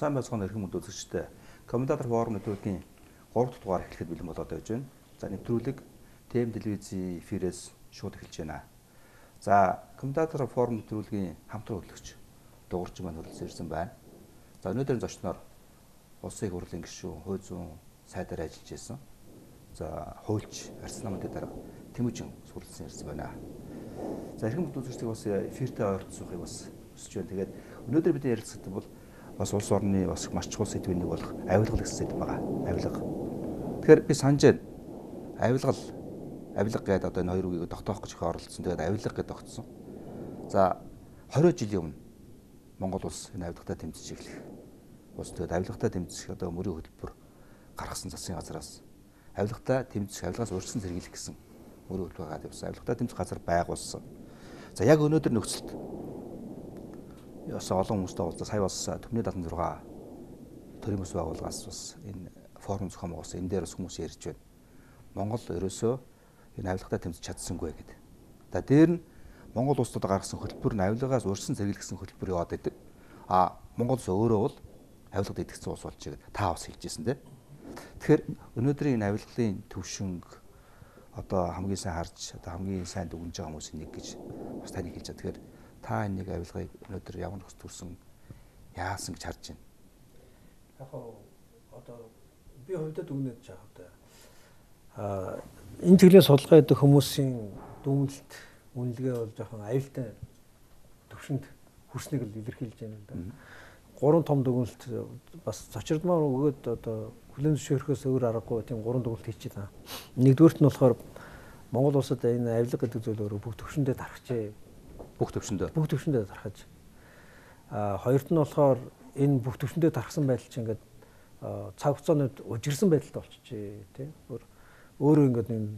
сайн байцгаана эрхэм үзэгчдээ. Комментатор Форум нэвтрүүлгийн 3 дахь дугаар эхлэхэд бэлэн болоод байж байна. За нэвтрүүлэг ТЭМ телевизийн эфирээс шууд эхэлж байна. За Комментатор Форум нэвтрүүлгийн хамтран хөтлөгч Дугаржав маань хүрэлцэн ирсэн байна. За өнөөдрийн зочноор улсын их хурлын гишүүн хууль зүйн сайдаар ажиллаж байсан. За хуульч арс намын дээр Ц.Энхбат хүрэлцэн ирсэн байна. За эрхэм үзэгчдийг бас эфиртэй ойртсоохыг бас хүсэж байна. Тэгээд өнөөдөр бидний ярилцах бол бас улс орны бас маш чухал сэдвийн нэг болох авилга гэсэн сэдв байгаа. Авилга. Тэгэхээр би санаж байна. Авилга гэдэг одоо энэ хоёр үгийг тогтоох гэж их оролцсон. Тэгээд авилга гэдэг тогтсон. За 20 жилийн өмнө Монгол улс энэ авилгатай тэмцэж эхлэх. Улс тэгээд авилгатай тэмцэх одоо мөрийн хөтөлбөр гаргасан засгийн газараас авилгатай тэмцэх, авилгаас урьдчилан сэргийлэх гэсэн мөрийн хөтөлбөр гаргаад явсан. Авилгатай тэмцэх газар байгуулсан. За яг өнөөдөр нөхцөлд яс олон хүмүүстэй уулзаа сая бас Төмний 76 төрийн бас байгууллагаас бас энэ форум зохион байгуулсан. Энэ дээр бас хүмүүс ярьж байна. Монгол ерөөсөө энэ авилгатай тэмцэж чадсангүй гэдэг. За дээр нь Монгол улсууд гаргасан хөтөлбөр нь авилгаас урьдчилан сэргийлэх хөтөлбөр яваад байдаг. Монгол улс өөрөө бол авилгад идэвхсэн улс болж байгаа. Та бас хэлжсэн тийм. Тэгэхээр өнөөдрийн энэ авилгалын төвшинг одоо хамгийн сайн харж одоо хамгийн сайн дүгнэж байгаа хүмүүсийн нэг гэж бас таныг хэлж байгаа. Тэгэхээр та энэ нэг авилгыг өнөөдөр ямар нөхцөл төрсөн яасан гэж харж байна. Яг одоо би хувьдаа дүгнэж байгаа. Энэ чиглэлийн судалгаа хийдэг хүмүүсийн дүгнэлт үнэлгээ бол жоохон аюултай төвшөнд хүрснийг л илэрхийлж байна л да. Гурван том дүгнэлт бас цочирдмаар өгөөд одоо хүлээн зөвшөөрөхөөс өөр аргагүй тийм гурван дүгнэлт хийчихэж байна. Нэгдүгüүрт нь болохоор Монгол улсад энэ авилга гэдэг зүйл өөрөө бүх төвшөндөө тархажээ. Бүх төвшөндөө тархаж. Хоёрт нь болохоор энэ бүх төвшөндөө тархсан байдал чинь ингээд цаг хугацаанд угжирсан байдалтай болчихжээ тийм. Өөрөө ингээд энэ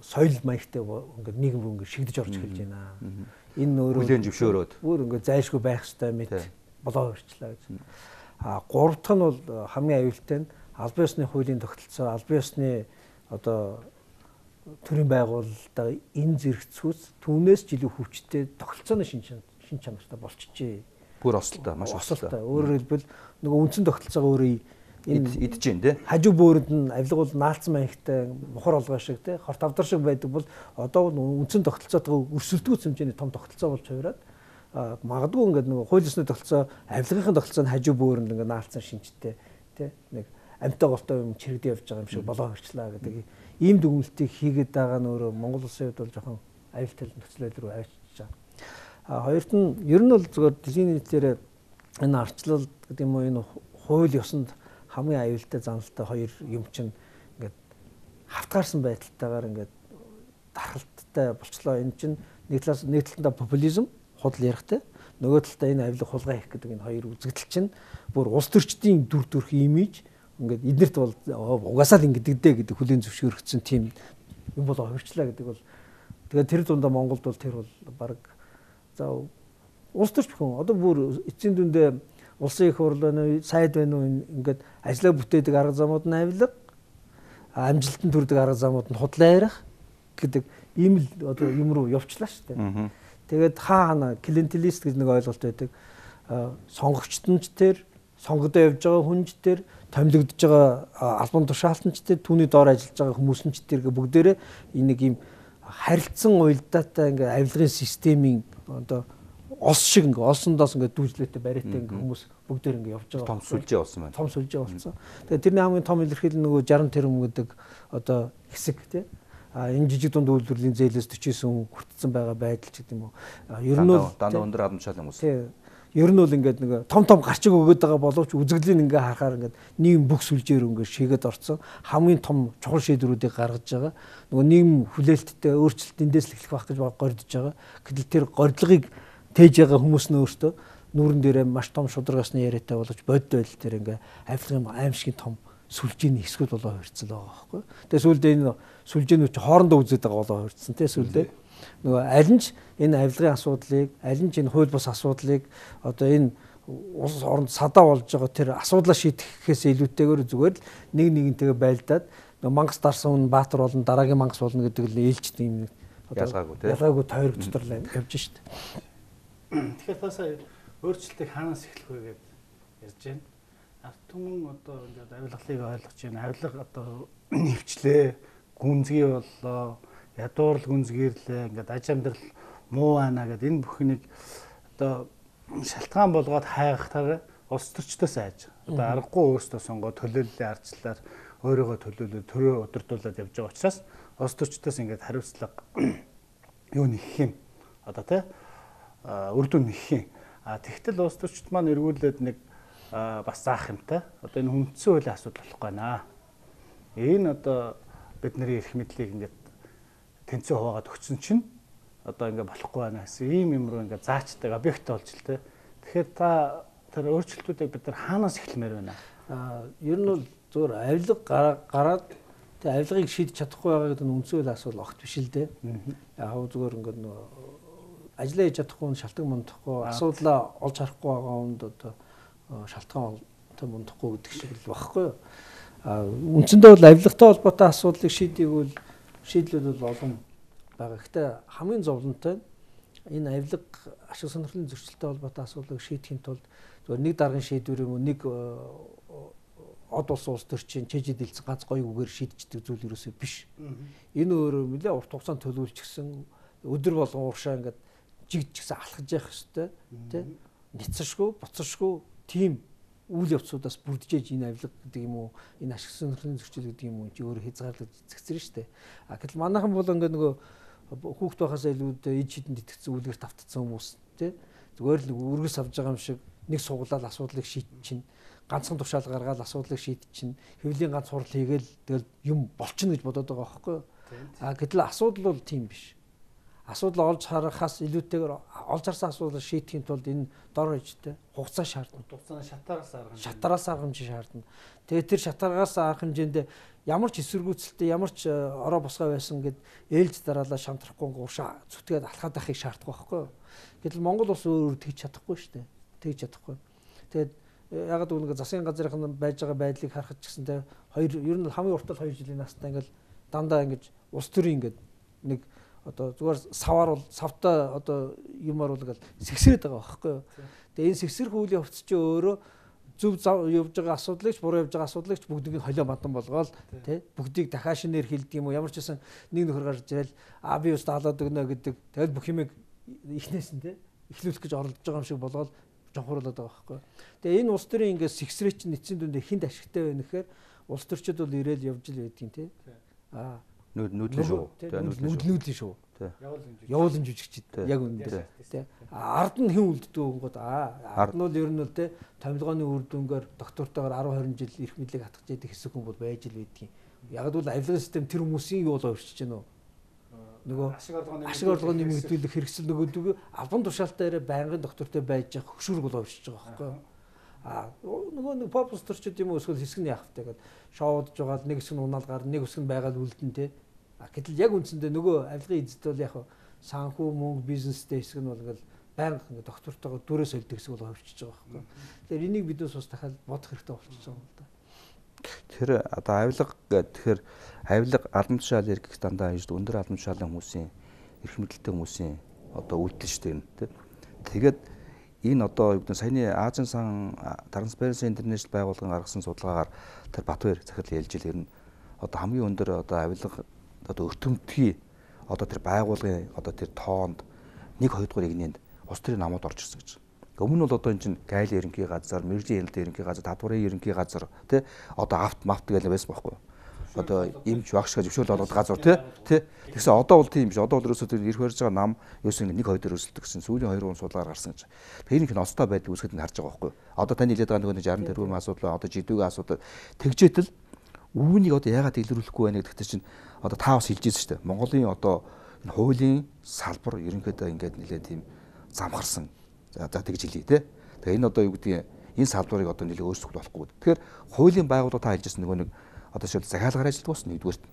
соёл маягтай ингээд нийгэм рүү ингээд шигдэж орж эхэлж байна. Энэ өөрөө хүлээн зөвшөөрөөд өөр ингээд зайлшгүй байх ёстой мэт болоо өрчлээ гэж. Гурав дахь нь бол хамгийн аюултай нь албан ёсны хуулийн тогтолцоо, албан ёсны одоо төрийн байгуулалтаа энэ зэрэгцүүс түүнээс жилийн хүчтэй тогтолцооны шин чанартай болчихжээ. Бүр ослоо, маш ослоо. Өөрөөр хэлбэл нөгөө үндсэн тогтолцоогоо өөрөө энэ идэж जैन тий. Хажуу бөөрөнд нь авилга бол наалцсан маягтай мухар олгоо шиг тий хорт авдар шиг байдаг бол одоо үндсэн тогтолцоотойгоо өрсөлдөгч хэмжээний том тогтолцоо болж хувираад магадгүй ингээд нөгөө хууль ёсны тогтолцоо авилгын тогтолцоо нь хажуу бөөрөнд ингээд наалцсан шинжтэй тий нэг амьтаа голтой юм чирэгдээ явж байгаа юм шиг болоо хорчлаа гэдэг ийм дүгнэлтийг хийгээд байгаа нь өөрөө Монгол улсын хувьд бол жоохон аюултай нөхцөл рүү авчиж байгаа. Хоёрт нь ер нь бол зөвхөн дэлхийн нийтлэлээр энэ арчлал гэдэг юм уу энэ хууль ёсонд хамгийн аюултай заналтай хоёр юм чинь ингээд хавтгаарсан байдалтайгаар ингээд дархалттай болчлоо. Энэ чинь нэг талаасаа популизм худал ярихтай, нөгөө талдаа энэ авилга хулгай хийх гэдэг энэ хоёр үзэгдэл чинь бүр улс төрчдийн дүр төрх имиж ингээд эднэрт бол угаасаа л ингэдэг дээ гэдэг хүлээн зөвшөөрөгдсөн тийм юм болоо хувирчлаа гэдэг бол тэгээд тэр дундаа Монголд бол тэр бол баг за улс төрч бүхэн одоо бүр эцсийн дүндээ улсын их хурл байна уу, сайд байна уу ингээд ажиллаа бүтээдэг арга замууд нь авилга, амжилтанд хүрдэг арга замууд нь худлаа ярих гэдэг ийм л одоо юм руу явчлаа шүү дээ. Тэгээд хаана клиентелист гэж нэг ойлголт байдаг. Сонгогчд нь ч тэр сонгогдоо явж байгаа хүн ч тэр томилогдож байгаа албан тушаалтанч тэр түүний доор ажиллаж байгаа хүмүүс нь ч тэр бүгдээрээ нэг юм харилцан уялдаатай ингээ авилгын системийн одоо ос шиг ингээ олсондоос ингээ дүүжлээтэй бариатай ингээ хүмүүс бүгдээр ингээ явж байгаа. Том сүлжээ болсон байна. Том сүлжээ болсон. Тэгээд тэрний хамгийн том илэрхийлэл нөгөө 60 тэрбум гэдэг одоо хэсэг тий. Энэ жижиг дунд үйлдвэрлэлийн зээлээс 49% хүртсэн байгаа байдал ч гэдэг юм уу. Ер нь бол дандаа өндөр адамжаал хүмүүс. Тий. Ер нь бол ингээд нэг том гарчиг өгöd байгаа боловч үзэгдлийн ингээ харахаар ингээд нийгэм бүх сүлжээр ингээ шигээд орцсон хамгийн том чухал шийдвэрүүдийг гаргаж байгаа. Нөгөө нийгэм хүлээлттэй өөрчлөлт эндээс л эхлэх байх гэж гордож байгаа. Гэтэл тэр гордлогыг тээж байгаа хүмүүс нь өөртөө нүүрэн дээрээ маш том шударгасны яриатай боловч бодит байдал дээр ингээ авилгын аимшигын том сүлжээний хэсгүүд болоо хувирцсан байгаа байхгүй. Тэгээ сүүлдээ энэ сүлжээнүүд чи хоорондоо үзээд байгаа болоо хувирцсан тий сүүлдээ. Нөгөө аль нь ч энэ авилгын асуудлыг, аль нь ч энэ хууль бус асуудлыг одоо энэ улс оронд садаа болж байгаа тэр асуудлаа шийдэхээс илүүтэйгээр зүгээр л нэг нэгнтэйгээ байлдаад мангас дарсан хүн баатар болно, дараагийн мангас болно гэдэг л ээлжтэй юм ялгаагүй тойрог дотор л явж штэ. Тэгэхээр таасаа өөрчлөлтийг хаанаас эхлэх вэ гэж ярьж байна. Ард түмэн одоо ингээд авилгалыг ойлгож байна. Авилга одоо нэвчлээ, гүнзгий боллоо, ядуурл гүнзгийрлээ, ингээд аж амьдрал муу байна гэдэг энэ бүхнийг одоо шалтгаан болгоод хайхтаар улс төрчдөөс айж. Одоо аргагүй өөрсдөө сонгоо төлөөллийн ардчлалаар өөрийгөө төлөөлөө төрөө удирдуулаад явж байгаа учраас улс төрчдөөс ингээд хариуцлага юу нэгэх юм. Одоо тий үр дүн нэгэх юм. Тэгтэл улс төрчд маань эргүүлээд нэг бас заах юмтай. Одоо энэ хүндсэн хуулийн асуудал болохгүй наа. Энэ одоо бидний эрх мэдлийг ингээд тэнцээ хуваагаад өгсөн чинь одоо ингээд болохгүй байна гэсэн ийм юм руу ингээд заачдаг объект болж л тэ. Тэгэхээр та тэр өөрчлөлтүүдийг бид нар хаанаас эхлэмээр байна? Ер нь бол зөвхөн авилга гараад тэг авилгыг шийдэж чадахгүй байгаа гэдэг нь үндсэн хуулийн асуудал огт биш л дээ. Яг зүгээр ингээд ажиллаа хийж чадахгүй, шалтгаан мундахгүй, асуудлаа олж харахгүй байгаа хүнд одоо шалтгаан мундахгүй гэдэг шиг л багхгүй юу. Үндсэндээ бол авилгатай холбоотой асуудлыг шийдлүүд бол олон байгаа. Гэхдээ хамгийн зовлонтой энэ авилга ашиг сонирхлын зөрчилтэй холбоотой асуудлыг шийдэхин тулд зөвхөн нэг даргын шийдвэр юм уу нэг од улс төрчин чэжид дэлцэн ганц гоё үгээр шийдчихдэг зүйл ерөөсөө биш. Энэ өөрөө нэлээ урт хугацаанд төлөвлөжсөн өдөр болгон уушаа ингээд жигдчихсэн алхаж явах хэвээр тий нэцэршгүй буцаршгүй тийм үйл явцуудаас бүрдэж энэ авилга гэдэг юм уу энэ ашиг сонирхлын зөрчил гэдэг юм уу чи өөрөө хязгаарлаж зэгцэрнэ шүү дээ. Гэтэл манайхан бол ингээд нөгөө хүүхд байхаас илүү ид шидэнд итгэсэн үлгэр тавтцсан хүмүүс тий зүгээр л үргэс авж байгаа юм шиг нэг суглаад асуудлыг шийдчихнэ. Ганцхан тушаал гаргаад асуудлыг шийдчихнэ. Хэвлийн ганц хурал хийгээл тэгэл юм болчихно гэж бодоод байгаа байхгүй юу? Гэтэл асуудал бол тийм биш. Асуудал олж харахаас илүүтэйгээр олж харсан асуудал шийдэхин тулд энэ дор хожтой хугацаа шаардна. Шатараас арга хэмжээ шаардна. Тэгээд тэр шатараас арга хэмжээнд ямар ч эсэргүүцэлтэй ямар ч ороо босгоо байсан гэд ээлж дараалал шантрахгүй гуршаа зүтгээд алхаад байхыг шаарддаг байхгүй юу? Гэтэл Монгол улс өөрөө тэгж чадахгүй шүү дээ. Тэгж чадахгүй. Тэгээд ягаад гэвэл нэг засгийн газрын байж байгаа байдлыг харахад ч гэсэнтэй хоёр ер нь хамгийн уртал 2 жилийн настай ингээл дандаа ингэж улс төрийн ингээд нэг одоо зүгээр саваар бол савтай одоо юмар бол ингээл сэгсрээд байгаа байхгүй юу. Тэгээ энэ сэгсрэх үйл явц чинь өөрөө зөв явж байгаа асуудлыг буруу явж байгаа асуудлыг бүгдийг холио бадан болгоол тий бүгдийг дахиад шинээр хилдэг юм уу ямар ч байсан нэг нөхөр гарч ирэл би ус даалаад өгнө гэдэг тэгэл бүх юмыг эхнээс нь тий эхлүүлэх гэж оролдож байгаа юм шиг болгоол жонхорлоод байгаа байхгүй. Тэгээ энэ улс төрийн ингээд сэгсрээ чинь эцсийн дүндээ хинт ашигтай байна гэхээр улс төрчид бол ирээл явж л байдгийн тий нүүдлэн шүү. Явуулан жүжигчд яг үнэндээ тий. Ард нь хэн үлддэг гингод ард нь бол ер нь л тий томилгооны үр дүнгээр доктортойгоор 10 20 жил эрх мэдлийг хатгаж яадаг хэсэг хүн бол байж л байдгийн. Яг л авилгын систем тэр хүмүүсийн юу болоо өрчиж байна уу? Нөгөө ашиг орлогын нэмэгдүүлэх хэрэгсэл нөгөөдөө албан тушаалтаараа байнгын доктортой байж явах хөшүүрэг болоо өрчиж байгаа байхгүй. Нөгөө нэг попус төрчд юм уу эсвэл хэсэг нь яах вэ гэдэг шоудж байгаа нэг хэсэг нь унаал гарна нэг хэсэг нь байгаад үлдэн тий. Гэтэл яг үндсэндээ нөгөө авилгын эзэд бол яг санхүү мөнгө бизнестэй хэсэг нь бол ингээл байнга ингээд доктортойгоо дүрээ солидөг хэсэг бол хөвчөж байгаа байхгүй. Тэгэхээр энийг бидээс бас дахиад бодох хэрэгтэй болчихж байгаа юм л да. Тэр одоо авилга тэгэхээр авилга албан тушаал эрх дандаа хийж өндөр албан тушаалын хүмүүсийн эрх мэдэлтэй хүмүүсийн одоо үйлдэл шүү дээ. Тэгээд энэ одоо юу гэдэг саяны Азийн сан Transparency International байгууллагын гаргасан судалгаагаар тэр Батбаяр захирал ялж ирэн одоо хамгийн өндөр одоо авилга одоо өртөмтгий одоо тэр байгууллагын одоо тэр тоонд 1-2 дугаар игнэнд улс төрийн намууд орж ирсэн гэж. Өмнө нь бол одоо энэ чинь гайлын ерөнхий газар, мэргэжлийн ярилтын ерөнхий газар, татварын ерөнхий газар тий одоо авт гэж байсан байхгүй юу? Одоо эмч багш гэж зөвшөөрөл олгох газар тий. Тэгсэн одоо бол тийм биш. Одоо бол ерөөсөө тэр ирэх барьж байгаа нам ерөөсөө 1-2 дээр өрсөлдөг гэсэн сүүлийн 2 он судалгаар гарсан гэж. Тэгэхээр энэ ностой байдаг үсгэд нь харж байгаа байхгүй юу? Одоо таны хэлээд байгаа нөгөө 60 тэрбум асуудал одоо жидүүгийн асуудал тэгжээтэл үүнийг одоо яагаад илрүүлэхгүй байна гэдэгт чинь одоо та бас хэлж ирсэн шүү дээ. Монголын одоо энэ хуулийн салбар ерөнхийдөө ингээд нэлээд тийм замхарсан. За тэгж хэлье те. Тэгээ энэ одоо юу гэдгийг энэ салбарыг одоо нэлээд өөрчлөх болохгүй. Тэгэхээр хуулийн байгууллага та хэлжсэн нөгөө нэг одоо шил захиалгаар ажилтдаг бас нэгдүгээрт.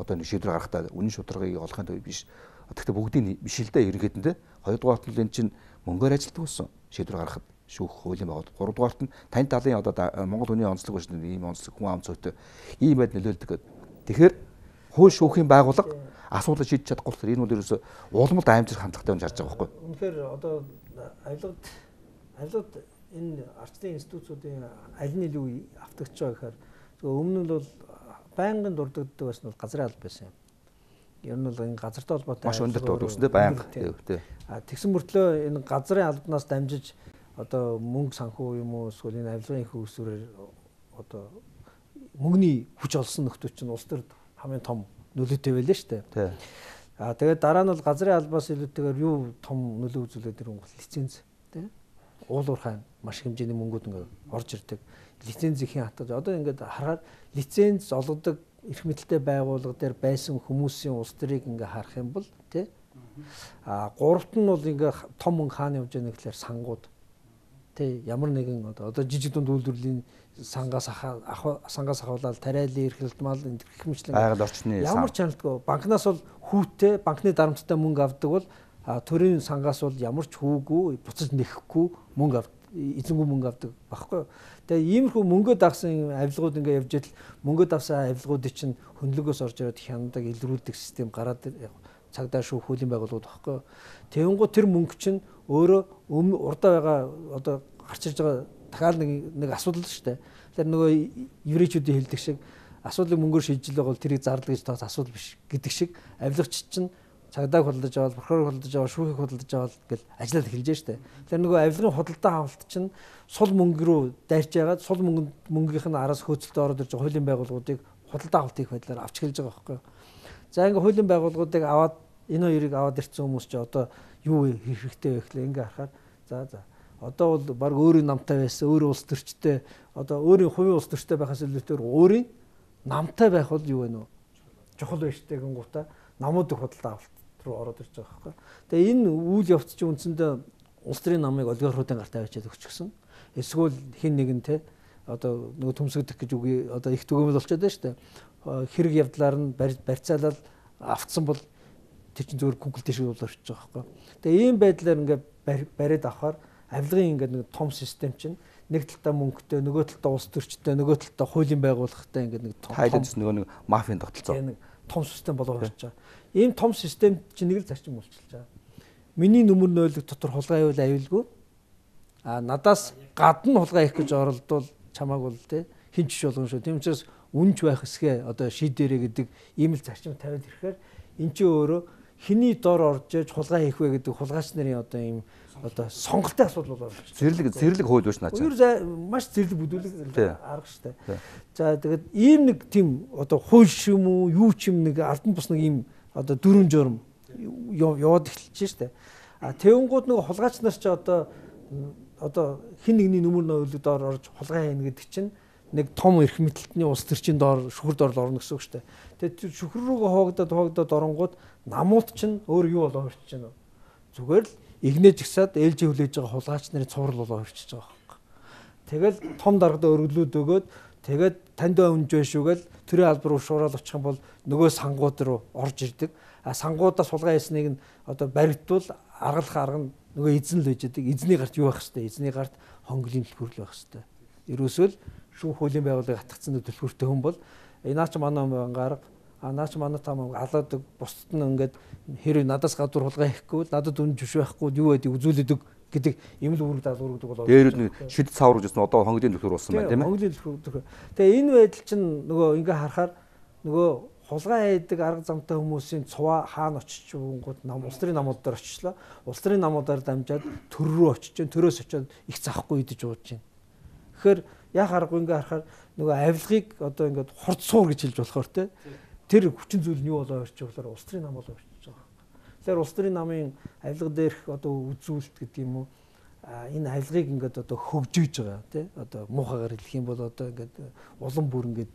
Одоо нэг шийдвэр гаргахтаа үнэн шударгыг олохын тулд биш. Тэгэхдээ бүгдийн биш л дээ ерөнхийдөө те. Хоёрдугаарт нь энэ чинь мөнгөөр ажилтдаг болсон. Шийдвэр гаргахад шүүх хуулийн байгууллага. Гуравдугаарт нь тань талын одоо Монгол хүний онцлог биш ийм онцлог хүн ам цогтой ийм байд нөлөөлдөг. Тэгэхээр хууль шүүхийн байгууллага асуудал шийдэж чадахгүй болохоор энэ бол ерөөсө улмал аймжир хандлагатай болж харж байгаа байхгүй. Үнэхээр одоо авилгад энэ арчлалын институтуудын аль нь илүү автагдж байгаа гэхээр өмнө нь бол байнгын дурддагддаг байсан бол газрын алба байсан юм. Ер нь бол энэ газартай холбоотой маш өндөрт боловстой байнга тий. Тэгсэн мөртлөө энэ газрын албанаас дамжиж одоо мөнгө санхүү юм уу эсвэл энэ авилгын их үүсвэрээр одоо мөнгөний хүч олсон нөхдөд чинь улс төрд хамгийн том нөлөөтэй байлаа шүү дээ. Тэгээд дараа нь бол газрын албаас илүүтэйгээр юу том нөлөө үзүүлээд ирэн гол лиценз тий. Уулуурхай маш хэмжээний мөнгүүд ингээд орж ирдэг. Лицензийн хатгаж одоо ингээд харахаар лиценз олгодог эрх мэдэлтэй байгууллага дээр байсан хүмүүсийн улс төрийг ингээ харах юм бол тий. Гуравт нь бол ингээ том мөнгө хаана явж байгаа гэхээр сангууд. Тий ямар нэгэн одоо жижиг дунд үйлдвэрлэлийн сангаас ахуулаад тариалан эрхлэлт мал гэх мэтлэн айгал орчны ямар чаналтгүй банкнаас бол хүүтэй банкны дарамттай мөнгө авдаг бол төрийн сангаас бол ямар ч хүүгүй буцаж нэхэхгүй мөнгө эзэнгүй мөнгө авдаг багхгүй. Тэгээ иймэрхүү мөнгөө дагсан авилгууд ингээ явж идэл мөнгөө давсан авилгуудыг чинь хөндлөгөөс орж ирээд хяндаг илрүүлдэг систем гараад цагдаа шүүх хуулийн байгууллагууд багхгүй. Тэгэнгუთ тэр мөнгө чинь өөрөө урдаа байгаа одоо гарч ирж байгаа дахиад нэг асуудал шүү дээ. Тэгэхээр нөгөө еврейчүүдийн хэлдэг шиг асуудлыг мөнгөөр шийдэл байгаа бол тэрийг зарлах гэж тоос асуудал биш гэдэг шиг авилгач чинь цагдааг худалдаж аваад, прокурорыг худалдаж аваад, шүүхийг худалдаж аваад гэл ажиллаад эхэлж штэ. Тэгэхээр нөгөө авилгын худалдаа авалт чинь сул мөнгө рүү дайрч яагаад сул мөнгөийнх нь араас хөөцөлтөд ороод ирж байгаа хуулийн байгууллагуудыг худалдаа авалт хийх байдлаар авч эхэлж байгаа байхгүй юу. За ингээ хуулийн байгууллагуудыг аваад энэ хоёрыг аваад ирсэн хүмүүс чи одоо юу хэрэгтэй вэ гэхлээр ингээ харахаар за одоо бол баг өөрийн намтай байсан, өөрийн улс төрчтэй одоо өөрийн хувийн улс төрчтэй байхаас илүүтэйгээр өөрийн намтай байх бол юу вэ нөө чухал байж штэ гингуудаа намуудыг худалдаа авалт руу ороод ирж байгаа байхгүй. Тэгээ энэ үйл явц чинь үндсэндээ улс төрийн намыг олигархуудын гартаа авчиад өгчихсөн. Эсвэл хин нэгэн те одоо нөгөө төмсгдөх гэж үгүй одоо их түгээмэл болчиход байна шүү дээ. Хэрэг явдлаар нь барьцаалал автсан бол тэр чинь зөвхөн Google дээр шиг болчихж байгаа байхгүй. Тэгээ ийм байдлаар ингээд бариад авахаар авилгын ингээд нэг том систем чинь нэг талдаа мөнгөтэй, нөгөө талдаа улс төрчтэй, нөгөө талдаа хуулийн байгууллагатай ингээд нэг том нөгөө нэг мафийн тогтолцоо. Нэг том систем болоо орж байгаа. Ийм том систем чинь нэг л зарчим болчихж байгаа. Миний нөмөр нойлог дотор хулгай байвал аюулгүй. Надаас гадна хулгай хийх гэж оролдвол чамааг бол те хин ч болгон шүү. Тийм учраас үнж байх хэсгээ одоо шийдэрэ гэдэг ийм л зарчим тавиад ирэхээр эн чинь өөрөө хиний дор орж иж хулгай хийх вэ гэдэг хулгайч нарын одоо ийм одоо сонголтын асуудал болоо. Зэрлэг хууль биш наач. Маш зэрлэг бүдүүлэг арга штэ. За тэгээд ийм нэг тийм одоо хууль юм уу юу ч юм нэг албан бус нэг ийм одоо дүрм журм яваад эхэлж штэ. Тэвнгууд нэг хулгайч нар ч одоо хин нэгний нөмөр нойлог доор орж хулгай хийнэ гэдэг чинь нэг том эрх мэдэлтний улс төрчийн доор шүхэр доор орно гэсэн үг шүү дээ. Тэгээд шүхэр рүүгээ хоогдоод оронгууд намууд чинь өөр юу болоо хөрчиж байна вэ? Зүгээр л игнэж гисаад ээлжээ хүлээж байгаа хулгайч нарын цуврал болоо хөрчиж байгаа юм. Тэгэл том даргад өргөлүүд өгөөд тэгээд танд өнж байшүүгээл төрийн албар руу шуурал очих юм бол нөгөө сангууд руу орж ирдэг. Сангуудаас хулгай хийснийг нь одоо баригдвал аргалах арга нь нөгөө эзэн л байж байгаа. Эзний гарт юу байх хэвээр? Эзний гарт хонглын төлбөр л байх хэвээр. Ерөөсөө л шүүх хуулийн байгууллагыг хатгацсан төлбөртэй хүн бол наа чи манай гарга наа чи манай там алаадаг бусдад нь ингээд хэрэг надаас гадуур хулгай хийхгүй надад үнж биш байхгүй юу гэдэг үзүүлдэг гэдэг ийм л үүрэг даалгаврагддаг болоо. Дээр нь шид цаавруулж ирсэн одоо хонглын төлбөр болсон байна тийм ээ. Хонглын төлбөр. Тэгээ энэ байдал чинь нөгөө ингээ харахаар нөгөө хулгай хийдэг арга замтай хүмүүсийн цуваа хаана очиж гингууд улс төрийн намууд дээр очихлоо. Улс төрийн намуудаар дамжаад төр рүү очиж, төрөөс очиод их захгүй идэж ууж байна. Тэгэхээр яг аргагүй ингээ харахаар нөгөө авилгыг одоо ингээд хурд суур гэж хэлж болохоор те тэр хүчин зүйл нь юу болоо орчих болохоор улс төрийн нам болоо орчих байгаа. Тэгэхээр улс төрийн намын авилга дээрх одоо үзүүлэлт гэдэг юм уу энэ авилгыг ингээд одоо хөгжиж байгаа тий одоо муухагаар хэлэх юм бол одоо ингээд улам бүр ингээд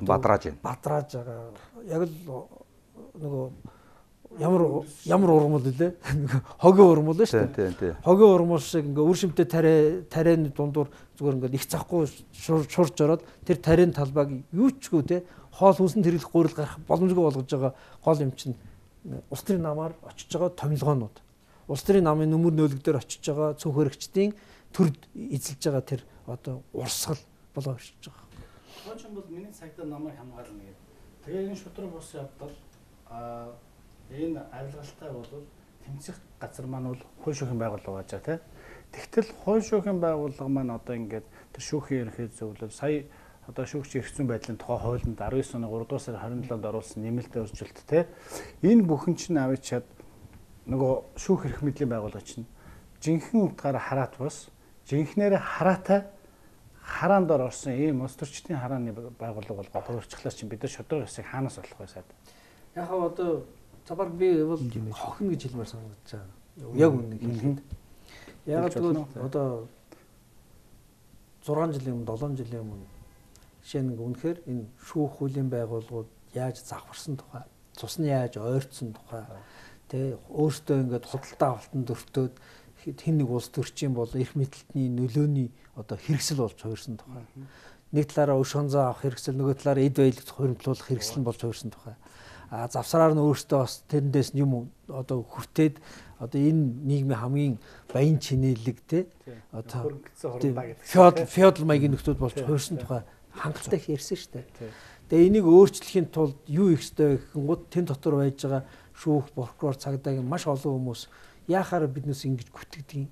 бадрааж байгаа. Яг л нөгөө ямар ургамал лээ хогийн ургамал шүү дээ. Хогийн ургамал шиг ингээд үр шимтэй тарианы дундуур зүгээр ингээд их захгүй шурж ороод тэр тарианы талбайг юу ч гоо тий хоол хүнсэнд хэрэглэх гурил гарах боломжгүй болгож байгаа гол юм чинь улс төрийн намаар очиж байгаа томилгоонууд. Улс төрийн намын нөмөр нойлог дээр очиж байгаа цөөх хэрэгчдийн төрд эзэлж байгаа тэр одоо урсгал болоо оршиж байгаа. Зочин бол миний цагдаа намайг хамгаална гэдэг. Тэгээ энэ шудраг бус явдал энэ авилгалтай бол тэмцэх газар маань бол хууль шүүхийн байгууллага байж байгаа тийм. Тэгтэл хууль шүүхийн байгууллага маань одоо ингээд тэр шүүхийн ерөнхий зөвлөл сая одоо шүүгч эрх зүйн байдлын тухай хуулинд 19 оны 3 дугаар сарын 27-нд оруулсан нэмэлт өөрчлөлт те энэ бүхэн чинь авчиад нөгөө шүүх эрх мэдлийн байгууллага чинь жинхэнэ утгаараа хараат бос жинхнээр хараатай хараанд орсон ийм улс төрчдийн харааны байгууллага болгоод хуульчлалаар чинь бид нар шудраг ёсыг хаанаас олох вэ сайд? Яг одоо цабар би бол хохно гэж хэлмээр санагдаж байгаа. Яг үнэ хэлэхэд. Яг тэгвэл одоо 6 жилийн өмнө 7 жилийн өмнө жишээ нь үнэхээр энэ шүүх хуулийн байгууллагууд яаж завхарсан тухай, цус нь яаж ойрцсон тухай, тэ өөртөө ингээд худалдаа авалтанд өртөөд хэн нэг улс төрчин бол эрх мэдэлтний нөлөөний одоо хэрэгсэл болж хувирсан тухай. Нэг талаараа өш хонзоо авах хэрэгсэл, нөгөө талаараа эд баялагт хуримтлуулах хэрэгсэл нь болж хувирсан тухай. Завсараар нь өөртөө бас тэрэндээс юм одоо хүртээд одоо энэ нийгмийн хамгийн баян чинээлэг те одоо феодал маягийн нөхцөл болж хувирсан тухай хангалттай их ярьсан шүү дээ. Тэгээ энийг өөрчлөхийн тулд юу их ёстой гэхэнгүүт тэн дотор байж байгаа шүүх, прокурор, цагдаагийн маш олон хүмүүс яахаар биднээс ингэж гүтгэдэг,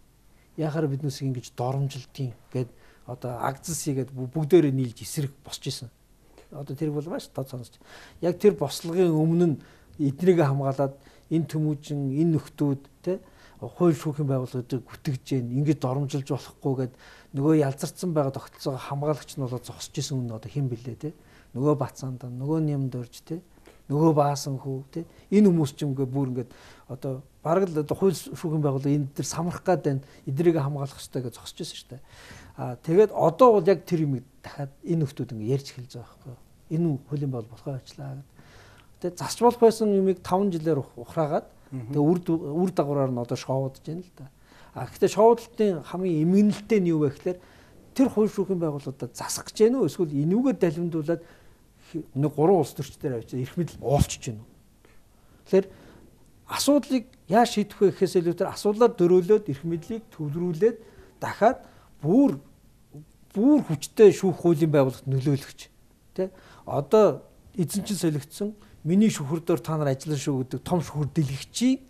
яахаар биднээс ингэж доромжилдаг гэд одоо агзас хийгээд бүгдээрээ нийлж эсрэг босч исэн. Одоо тэр бол маш тод сонсч. Яг тэр бослогын өмнө нь эднийг хамгаалаад энэ Тэмүүжин, энэ нөхдүүд те хууль шүүхийн байгууллагыг гүтгэж जैन ингэж доромжилж болохгүй гэд нөгөө ялзарсан байгаа тогтолцоогоо хамгаалагч нь болоод зогсож исэн үнэ одоо хэн блэ те нөгөө Бацаандан, нөгөө Нямдөрж те нөгөө Баасан хүү те энэ хүмүүс ч юмгээ бүр ингээд одоо бараг л одоо хууль шүүхийн байгууллага энэ төр самрах гад байна эднийг хамгаалах хэрэгтэй гэж зогсож байсан шүү дээ. Тэгээд одоо бол яг тэр юм дахиад энэ нөхдүүд ингээд ярьж эхэлж байгаа байхгүй. Энэ хуулийн бол болохоо ажиллаа гэд. Тэгээд засч болох байсан юмыг 5 жилээр ухраагаад тэгээд үр дагавраар нь одоо шоудж байна л да. Гэхдээ шоудлтын хамгийн эмгэнэлтэй нь юу вэ гэхээр тэр хууль шүүхийн байгууллагуудад засах гэж байна уу эсвэл энүүгээр далимдуулаад нэг 3 улс төрчдөр авчиж эрх мэдэл уулчж байна уу. Тэгэхээр асуудлыг яаж шийдэх вэ гэхээс илүүтэй асуудлаар дөрөөлөөд эрх мэдлийг төвлөрүүлээд дахиад бүр хүчтэй шүүх хуулийн байгууллагт нөлөөлөгч тий одоо эзэнчин солигдсон миний шүхэрдээр та нар ажиллана шүү гэдэг том шүхэр дэлгэцчийг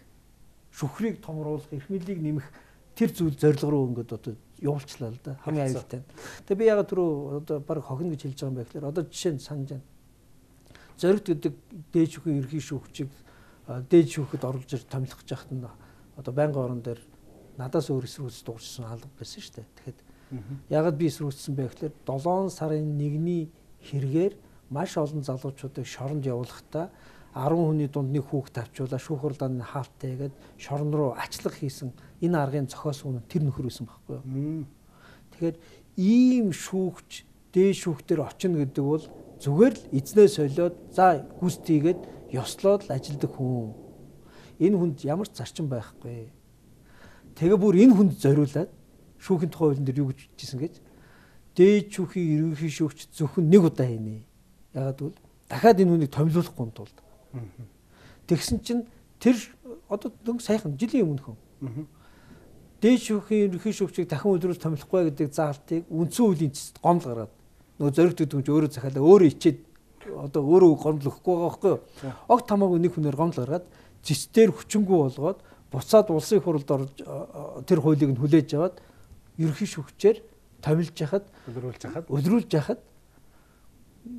шүхрийг томруулах эрх мэдлийг нэмэх тэр зүйл зорилго руу ингээд одоо явуулчлаа л да хамгийн аюултай. Тэгээ би ягаад түрүү одоо баг хохно гэж хэлж байгаа юм бэ гэхээр одоо жишээ нь санаж байна. Зоригт гэдэг дээд шүүхийн ерхий шүүгчийг дээд шүүхэд оруулж ир томилох гэж яхад нь одоо байнгын орон дээр надаас өөр эсрүүцэд дуурсан алга байсан шүү дээ. Тэгэхэд ягаад би эсрүүцсэн бэ гэхээр 7 сарын 1-ний хэрэгээр маш олон залуучуудыг шоронд явуулахдаа 10 хүний дунд нэг хүүхд тавьчуулаа шүүх хурлааны хаалттай гээд шорон руу ачлах хийсэн энэ аргын зохиосон нь тэр нөхөр байсан байхгүй юу. Тэгэхээр ийм шүүгч дээд шүүхтэр очино гэдэг бол зүгээр л эзнээ солиод за гүйцэтгээд ёслоод л ажилдаг хүн. Энэ хүнд ямар ч зарчим байхгүй. Тэгээ бүр энэ хүнд зориулаад шүүхийн тухай хуулийн дээр юу гэж хэлсэн гэж дээд шүүхийн ерөнхий шүүгч зөвхөн нэг удаа хийнэ. Ягаад гэвэл дахиад энэ хүнийг томилуулахгүй тулд. Тэгсэн чинь тэр одоо саяхан жилийн өмнөхөн дээд шүүхийн ерөнхий шүүгчийг дахин өдрөөс томилохгүй гэдэг заалтыг үндсэн хуулийн цэцэд гомдол гаргаад нөгөө зоригт өгч өөрөө захиалаа өөрөө ичээд одоо өөрөө гомдол өгөхгүй байгаа байхгүй юу. Огт хамаагүй нэг хүнээр гомдол гаргаад цэцээр хүчингү болгоод буцаад улсын хурлд орж тэр хуулийг нь хүлээж аваад ерөнхий шүүгчээр томилж яхад өдрүүлж яхад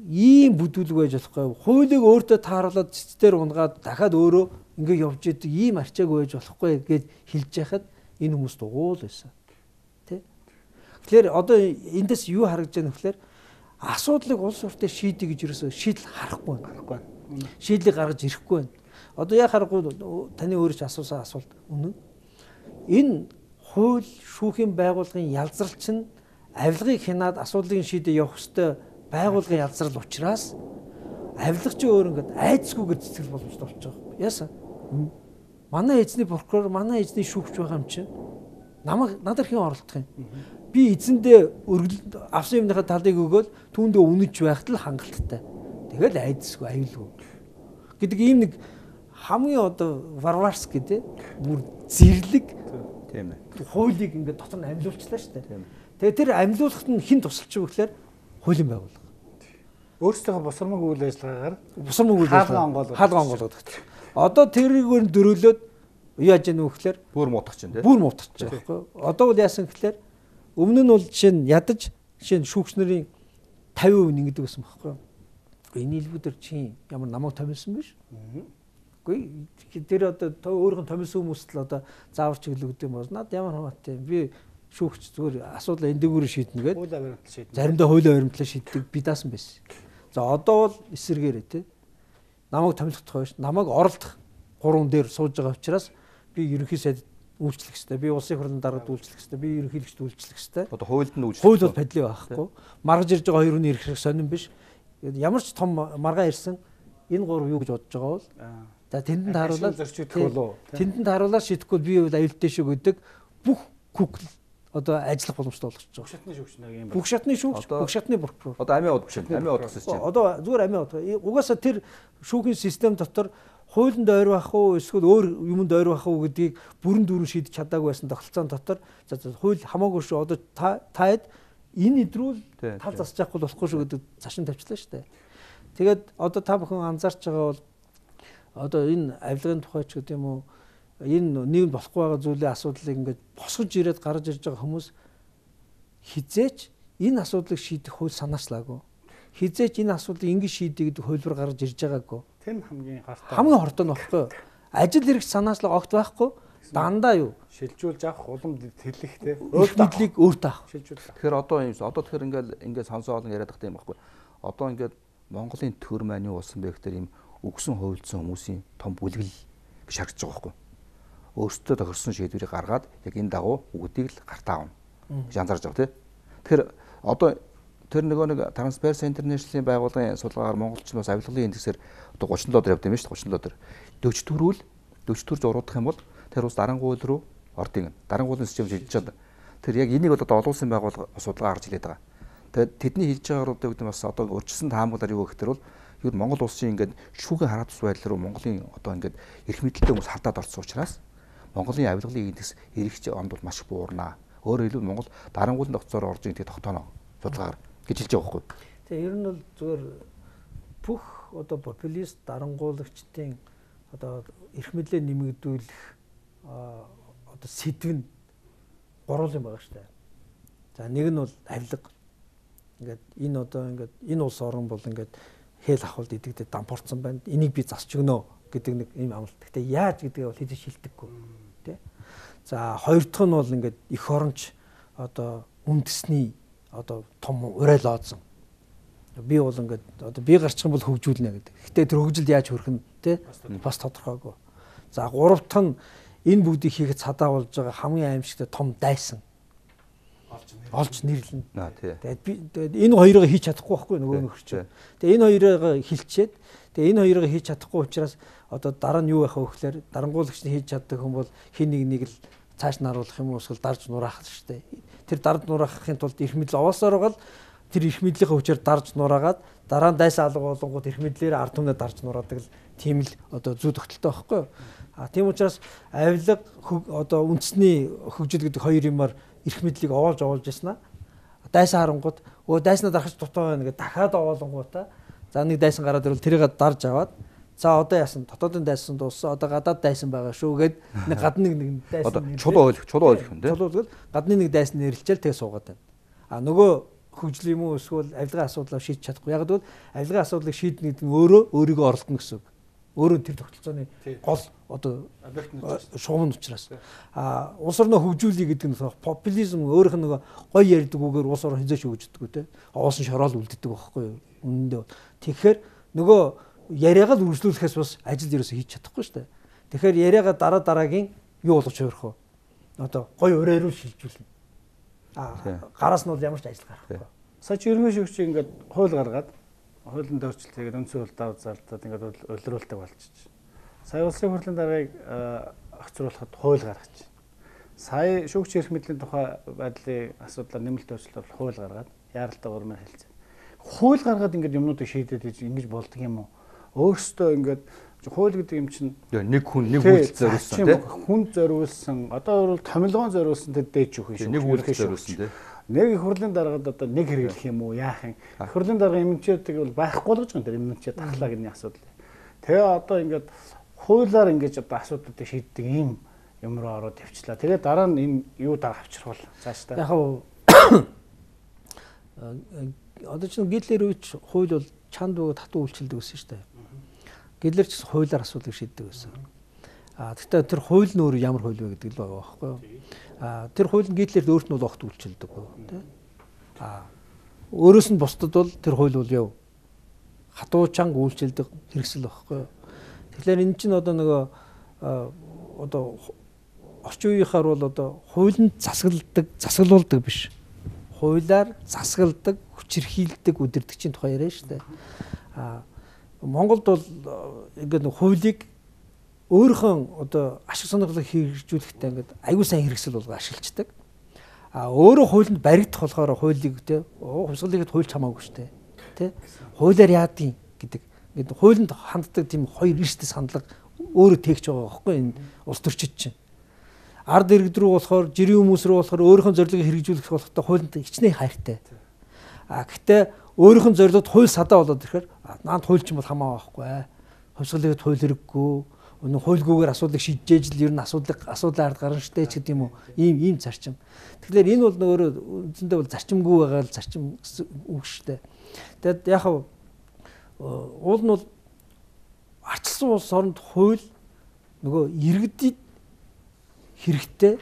ийм бүдүүлэг байж болохгүй. Хуулийг өөртөө тааруулаад цэцээр унгаад дахиад өөрөө ингэ явж идэг ийм арчаагүй байж болохгүй гэж хэлж яхад энэ хүмүүс дугуул байсан. Тэ? Тэгэхээр одоо эндээс юу харагдж байна вэ гэхээр асуудлыг улс орнтой шийдэ гэж ерөөсөө шийдэл харахгүй байна. Шийдлийг гаргаж ирэхгүй байна. Одоо яа харахгүй таны өөрөө ч асуусан асуулт үнэн. Энэ хууль шүүхийн байгууллагын ялзралч нь авилгыг хянаад асуудлыг шийдэ явах ёстой байгуулгын ялзрал учраас авилгач өөр ингээд айцгүйгээр цэцгэл боломжтой болчих жоох. Яасан? Манай эзний прокурор, манай эзний шүүгч байгаа юм чинь надад хэн оролдох юм? Би эзэндээ авсан юмныхаа талыг өгөөл түүндээ үнэж байхад л хангалттай. Тэгэл айцгүй, аюулгүй гэдэг ийм нэг хамгийн одоо варварск гэдэг бүр зэрлэг тийм ээ. Хуулийг ингээд дотор нь амьлуулчлаа шүү дээ. Тэгээ тэр амьлуулахт нь хэн тусалж байгаа вэ гэхээр хуулийн байгууллага. Өөрсдөө босромог үйл ажиллагаагаар хаалга онгоолгоод. Одоо тэрийгээр дөрөөлөөд яаж яах вэ гэхээр бүр муутгах чинь тийм. Бүр муутгах байхгүй. Одоо бол яасан гэхээр өмнө нь бол жишээ нь ядаж жишээ нь шүүгч нарын 50% ингэдэг гэсэн байхгүй. Энэ илбүүдэр чи ямар намайг томилсон биш? Үгүй тэр одоо өөрийнх нь томилсон хүмүүст л одоо заавар чиглэгдэх юм бол над ямар хамаатай би шүүгч зүгээр асуудал эндэгүүрээ шийднэ гэдэг. Хууль баримтлал шийднэ. Заримдаа хуулийн баримтлал шийддэг би даасан байсан. За одоо бол эсэргээрээ тий. Намайг томилох байж намайг оролдох 3 дээр сууж байгаа учраас би ерөнхий сайд үйлчлэх хэрэгтэй. Би улсын хурлын дараад үйлчлэх хэрэгтэй. Би ерөнхийлөгчд үйлчлэх хэрэгтэй. Одоо хуульд нь үйлчлэх. Хууль бол падли байхгүй. Маргаж ирж байгаа хоёр хүний ирэх сонирн биш. Ямар ч том маргаа ирсэн энэ 3 юу гэж бодож байгаа бол за тэндэн тааруулаад тэндэн тааруулаад шийдэхгүй би бол аюултай шүү гэдэг бүх күгл одоо ажиллах боломжтой болгож байгаа. Бүх шатны шүүгч нар юм байна. Бүх шатны шүүгч, бүх шатны прокурор. Одоо амиа удах чинь, амиа удах чинь. Одоо зүгээр амиа удах. Угаасаа тэр шүүхийн систем дотор хуулинд ойр байх уу эсвэл өөр юмд ойр байх уу гэдгийг бүрэн дүүрэн шийдэж чадаагүй байсан тогтолцоон дотор за хууль хамаагүй шүү. Одоо таад энэ идрүүл тал засаж явахгүй болохгүй шүү гэдэг цашин тавьчлаа шүү дээ. Тэгээд одоо та бүхэн анзаарч байгаа бол одоо энэ авилгын тухай ч гэдэг юм уу энэ нийгэм болохгүй байгаа зүйлийн асуудлыг ингээд босгож ирээд гарч ирж байгаа хүмүүс хизээч энэ асуудлыг шийдэх хууль санаачлаагүй. Хизээч энэ асуудлыг ингэ шийдэх гэдэг хуулбар гарч ирж байгаагүй. Тэр хамгийн хартаа. Хамгийн хортой нь баггүй. Ажил хэрэгч санаачлага огт байхгүй. Дандаа юу? Шилжүүлж авах, улам тэлэх те. Өөрчлөлийг өөртөө авах. Шилжүүлэх. Тэгэхээр одоо юм одоо тэгэхээр ингээд сонсоо олон яриад байгаа юм баггүй. Одоо ингээд Монголын төр маань юу болсон бэ гэхээр юм өгсөн хуульцсан хүмүүсийн том бүлгэл биш харагдаж байгаа байхгүй. Өөрсдөө тохирсон шийдвэрийг гаргаад яг энэ дагуу үгдийг л гартаа авна гэж анзаарж байгаа тийм. Тэгэхээр одоо тэр нэг Transparency International-ийн байгууллагын судалгаагаар монголч нь бас авилгалын индексээр одоо 37 дээр явд юм шүү дээ 37 дээр 40 төр зуруудах юм бол тэр ус дарангуул руу ордын дарангуулын систем шилжиж чад. Тэр яг энийг бол одоо олон улсын байгууллага судалгаа гарч ирээд байгаа. Тэгээд тэдний хийж байгаагаар гэдэг нь бас одоо урьдчилсан таамаглаар юу гэхээр бол ер нь Монгол улсын ингээд шүүхийн хараа тус байдал руу Монголын одоо ингээд эрх мэдэлтэй хүмүүс хардаад орсон учраас Монголын авилгалын индекс эрэгч онд бол маш их буурнаа. Өөрөөр хэлбэл Монгол дарангуулын тогтцоор орж ирэх тогтооно судалгаар гэж хэлж байгаа байхгүй. Тэгээ ер нь бол зүгээр бүх одоо популист дарангуулагчдын одоо эрх мэдлээ нэмэгдүүлэх одоо сэдв нь гурван юм байгаа шүү дээ. За нэг нь бол авилга. Ингээд энэ одоо ингээд энэ улс орн бол ингээд хэл ахвалд идэгдээ дампуурсан байна. Энийг би засч өгнө гэдэг нэг юм амлалт. Гэтэ яаж гэдгээ бол хэзээ шилдэггүй тий. За хоёр дахь нь бол ингээд эх оронч одоо үндэсний одоо том урайл оодсон. Би бол ингээд одоо би гарчих юм бол хөгжүүлнэ гэдэг. Гэтэ тэр хөгжилд яаж хүрэх нь тий бас тодорхойгүй. За гурав дахь нь энэ бүгдийг хийхэд цадаа болж байгаа хамгийн аимшигтай том дайсан олж нэрлэнэ. Тэгээд энэ хоёрыг хийж чадахгүй байхгүй нөгөө нөхөрч. Тэгээд энэ хоёрыг хилчээд тэгээд энэ хоёрыг хийж чадахгүй учраас одоо дараа нь юу байх вэ гэхээр дарангуулагч нь хийж чаддаг хүн бол хин нэг л цааш нь харуулах юм уу эсвэл дарж нураах шүү дээ. Тэр дарж нураахын тулд эрх мэдэл овоосоор гал тэр эрх мэдлийнхээ хүчээр дарж нураагаад дараа нь дайсан алга болонгууд эрх мэдлээр ард түмнээ дарж нураадаг л тийм л одоо зүй тогтолтой байхгүй юу? Тийм учраас авилга одоо үндэсний хөгжил гэдэг хоёр юмар эрх мэдлийг оолж яснаа. Дайсан харангууд өө дайснаа дарахч дутуу байна гэдэг дахиад оолонгуудаа за нэг дайсан гараад ирвэл тэрийг дарж аваад за одоо яасан дотоодын дайсан дууссан одоо гадаад дайсан байгаа шүү гэд нэг гадны нэг дайсан одоо чулуу ойлгох юм тийм. Чулуу гадны нэг дайсан нэрлэлчээл тэгээ суугаад байна. А нөгөө хөгжил юм уу эсвэл авилгын асуудлыг шийдэж чадахгүй. Яг гэвэл авилгын асуудлыг шийднэ гэдэг нь өөрийгөө оролдоно гэсэн үг. Өөрөө тэр тогтолцооны гол одоо шугам нь учраас улс орноо хөгжүүлэх гэдэг нь популизм өөрийнх нь нөгөө гоё ярьдаг үгээр улс орн хязгаарч хөгждөг үү те оосон шороол үлддэг байхгүй юу үнэндээ. Тэгэхээр нөгөө яриагаа л үргэлжлүүлэхээс бас ажил ерөөсөө хийж чадахгүй шүү дээ. Тэгэхээр яриагаа дараагийн юу болгож хувирах вэ? Одоо гоё ураа руу шилжүүлнэ. Гараас нь бол ямар ч ажил гарахгүй. Сая чи ерөнхий шүүгч ингээд хууль гаргаад хуулийн өөрчлөлт хийгээд үндсэн хууль давж залтад ингээд улируулдаг болчихж. Сая улсын хурлын даргаыг огцруулахад хууль гаргачих. Сая шүүгч эрх мэдлийн тухай байдлын асуудлаар нэмэлт өөрчлөлт бол хууль гаргаад яаралтай гурмаар хэлцээ. Хууль гаргаад ингээд юмнуудыг шийдээд ингэж болдго юм уу? Өөрөөсөө ингээд хууль гэдэг юм чинь нэг хүн нэг үйлдэл зориулсан тийм хүн зориулсан одоо бол томилгоон зориулсан тэр дээж өгөх шүү. Нэг үйлдэл зориулсан тийм нэг их хурлын даргаад одоо нэг хэрэглэх юм уу яах юм? Их хурлын дарга эмчээдэг бол байхгүй болгож байгаа юм тэр эмчээ тахлаа гэх асуудал. Тэгээ одоо ингээд хуулиар ингэж одоо асуудлуудыг шийддэг ийм юм руу ороод явчлаа. Тэгээд дараа нь энэ юу дараа авчрах бол цааш та. Яг одоо ч гитлер үеч хууль бол чанд бөгөөд хатуу үйлчилдэг байсан шүү дээ. Гитлер ч хуулиар асуудлыг шийддэг байсан. Гэхдээ тэр хууль нь өөр ямар хууль вэ гэдэг л байгаа байхгүй юу? Тэр хууль нь гитлерд өөрт нь бол огт үйлчилдэг тий. Өөрөөс нь бусдад бол тэр хууль бол яв хатуу чанга үйлчилдэг хэрэгсэл байхгүй юу? Тэгэхээр энэ чинь одоо нөгөө одоо орчин үеийнхаар бол одоо хуулинд засаглуулдаг биш. Хуулиар засгалдаг, хүчирхийлдэг, үдирдэгчийн тухай яриа шүү дээ. Монголд бол ингээд нэг хуулийг өөрийнхөө одоо ашиг сонирхлыг хэрэгжүүлэхдээ ингээд аюул сайн хэрэгсэл болгоо ашиглацдаг. Өөрөө хуулинд баригдах болохоор хуулийг те хувьсгалыг хуульч хамаагүй шүү дээ. Тэ? Хуулиар яадیں гэдэг. Ингээд хуулинд ханддаг тийм хоёр эрсдэс хандлага өөрөө тээгч байгаа байхгүй энэ улс төрчид чинь. Ард иргэд рүү болохоор жирийн хүмүүс рүү болохоор өөрийнхөө зорилгыг хэрэгжүүлэх болохтой хуулинд хичнээн хайртай. Гэхдээ өөрийнхөө зорилгод хууль садаа болоод ирэхээр наанд хуульч юм бол хамаа байхгүй. Хувьсгалыг хууль хэрэггүй. Өнөө хуульгүйгээр асуудлыг шийдэж л ер нь асуудлын ард гарна штэ ч гэдэг юм уу. Ийм зарчим. Тэгэхээр энэ бол өөрөө үндсэндээ бол зарчимгүй байгаа л зарчим үг штэ. Тэгэд яг уул нь бол арчилсан улс оронд хууль нөгөө иргэдэд хэрэгтэй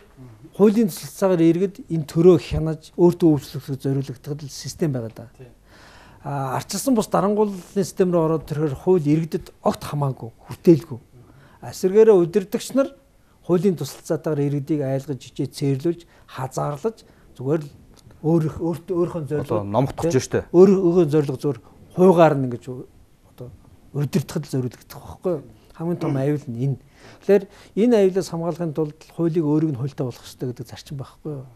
хуулийн төсөлцөөр иргэд энэ төрөө хянаж өөртөө үйлчлэхөд зориулагддаг систем байгаа да. Арчилсан бус дарангууллын систем рүү ороод тэрхээр хууль иргэдэд огт хамаагүй, хүртээлгүй. Эсвэргээрээ удирдагч нар хуулийн төсөлцөөр иргэдийг айлгаж, жижиг цээрлүүлж, хазаарлаж зүгээр л өөрийнхөө зорилго номгдож штэ. Өөрийнхөө зорилго зүгээр хуугаар нь ингэж одоо удирдахад зориулагддаг байхгүй юу? Хамгийн том аюул нь энэ. Тэгэхээр энэ аюулаас хамгаалахын тулд хуулийг өөрийг нь хуультай болох хэрэгтэй гэдэг зарчим байхгүй юу?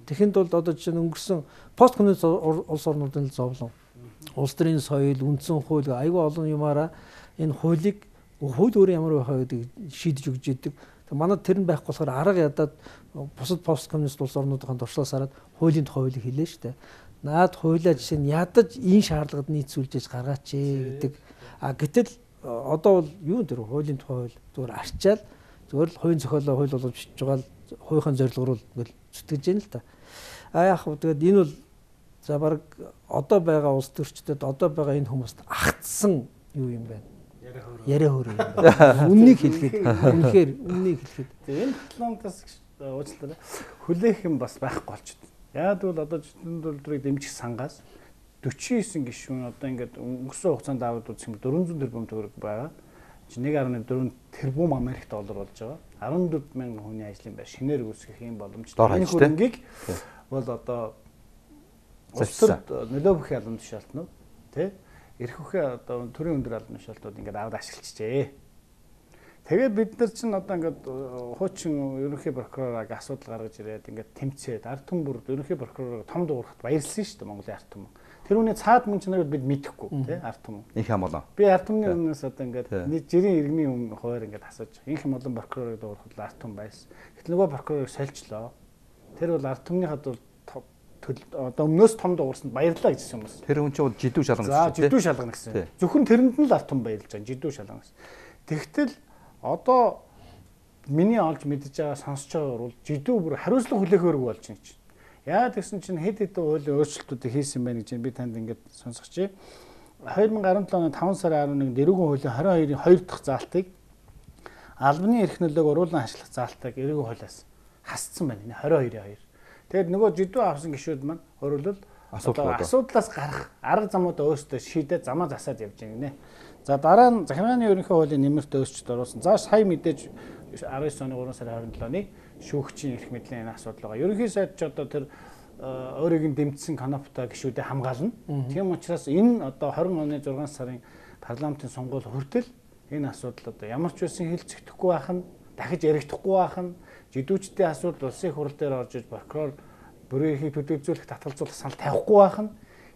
Тэгэхэд бол одоо жишээ нь өнгөрсөн посткоммунист улс орнуудын зовлон, улс төрийн соёл, үндсэн хууль аюул олон юмараа энэ хуулийг хууль өөрөө ямар байх вэ гэдэг шийдэж өгч идэг. Манайд тэр нь байхгүй болохоор арга ядаад бусад посткоммунист улс орнуудын туршлаас хараад хуулийн тухай хуулийг хэлээ шүү дээ. Наад хуулиа жишээ нь ядаж энэ шаардлагад нийцүүлж гаргаач гэдэг. Гэтэл одоо бол юу нэр хуулийн тухай хууль зүгээр арчаал зүгээр л хувийн зохиолоо хууль болгож бичиж байгаа л хувийнхын зорилго руу ингээл зүтгэж яана л та. Яг хөө тэгээд энэ бол за баг одоо байгаа улс төрчдөд одоо байгаа энэ хүмүүст агтсан юу юм бэ? Яриа хөрөө юм байна. Үннийг хэлгээд үнэхээр үннийг хэлгээд. Энэ дипломтаас уучлаарай. Хүлээх юм бас байхгүй болчихсон. Яг бол одоо жишээнд үйлдвэрийг дэмжих сангаас 49 гишүүн одоо ингээд өнгөрсөн хугацаанд аваад үзэх юм 400 тэрбум төгрөг байгаа. 1.4 тэрбум Америк доллар болж байгаа. 14 мянган хүний ажлын байр шинээр үүсгэх юм боломжтой. Энэ хөрөнгийг бол одоо улс төрд нөлөө бүхий албан тушаалтнууд тий эрх үхээ одоо төрийн өндөр албан тушаалтнууд ингээд аваад ашиглчихжээ. Тэгээд бид нар чинь одоо ингээд хуучин ерөнхий прокурорыг асуудал гаргаж ирээд ингээд тэмцээд ард түмэн бүр ерөнхий прокурорыг том дуурахад баярлсан шүү дээ Монголын ард түмэн. Тэр үний цаад мөн чанарыг бид мэдэхгүй тий ард түмэн. Инх амлаа. Би ард түмний өмнөөс одоо ингээд жирийн иргэний өмнө хуваар ингээд асууж инх амлан прокурорыг дуурахад ард түмэн байсан. Гэтэл нөгөө прокурорыг сольчлоо. Тэр бол ард түмнийхад бол одоо өмнөөс том дуурсанд баярлалаа гэсэн юм байна. Тэр хүн чинь жидүү шалгана гэсэн. За жидүү шалгана гэсэн. Зөвхөн тэрэнд нь л ард түмэн баярлж байгаа жидүү шалгана гэсэн. Тэгтэл одоо миний олж мэдж байгаа сонсож байгаагаар бол жидүү бүр хариуцлага хүлээхөөргүй болж байна чинь. Яагаад гэсэн чинь хэд хэдэн хуулийн өөрчлөлтүүдийг хийсэн байна гэж би танд ингээд сонсгоч. 2017 оны 5 сарын 11-нд эрүүгийн хуулийн 22-ийн 2 дахь заалтыг албаны эрх нөлөөг уруулан ашиглах заалтыг эрүүгийн хуулиас хасцсан байна. Энэ 22-ийн 2. Тэгээд нөгөө жидүү авсан гишүүд маань өөрөлдөл асуудлаас гарах арга замуудаа өөрсдөө шийдээд замаа засаад явж байгаа гинэ. За дараа нь захиргааны ерөнхий хуулийн нэмэлт өөрчлөлт оруулсан. За сая мэдээж 19 оны 3 сарын 27-ны шүүгчийн эрх мэдлийн энэ асуудал байгаа. Ерөнхий сайд ч одоо тэр өөрийг нь дэмжсэн канопта гишүүдэд хамгаална. Тийм учраас энэ одоо 20 оны 6 сарын парламентын сонгуул хүртэл энэ асуудал одоо ямар ч байсан хэлцэгдэхгүй байх нь, дахиж яригдахгүй байх нь, жидүүчдийн асуудал улсын хурал дээр орж иж прокурор бүрийн эрхийг төдийгзүүлэх татгалзуулах санал тавихгүй байх нь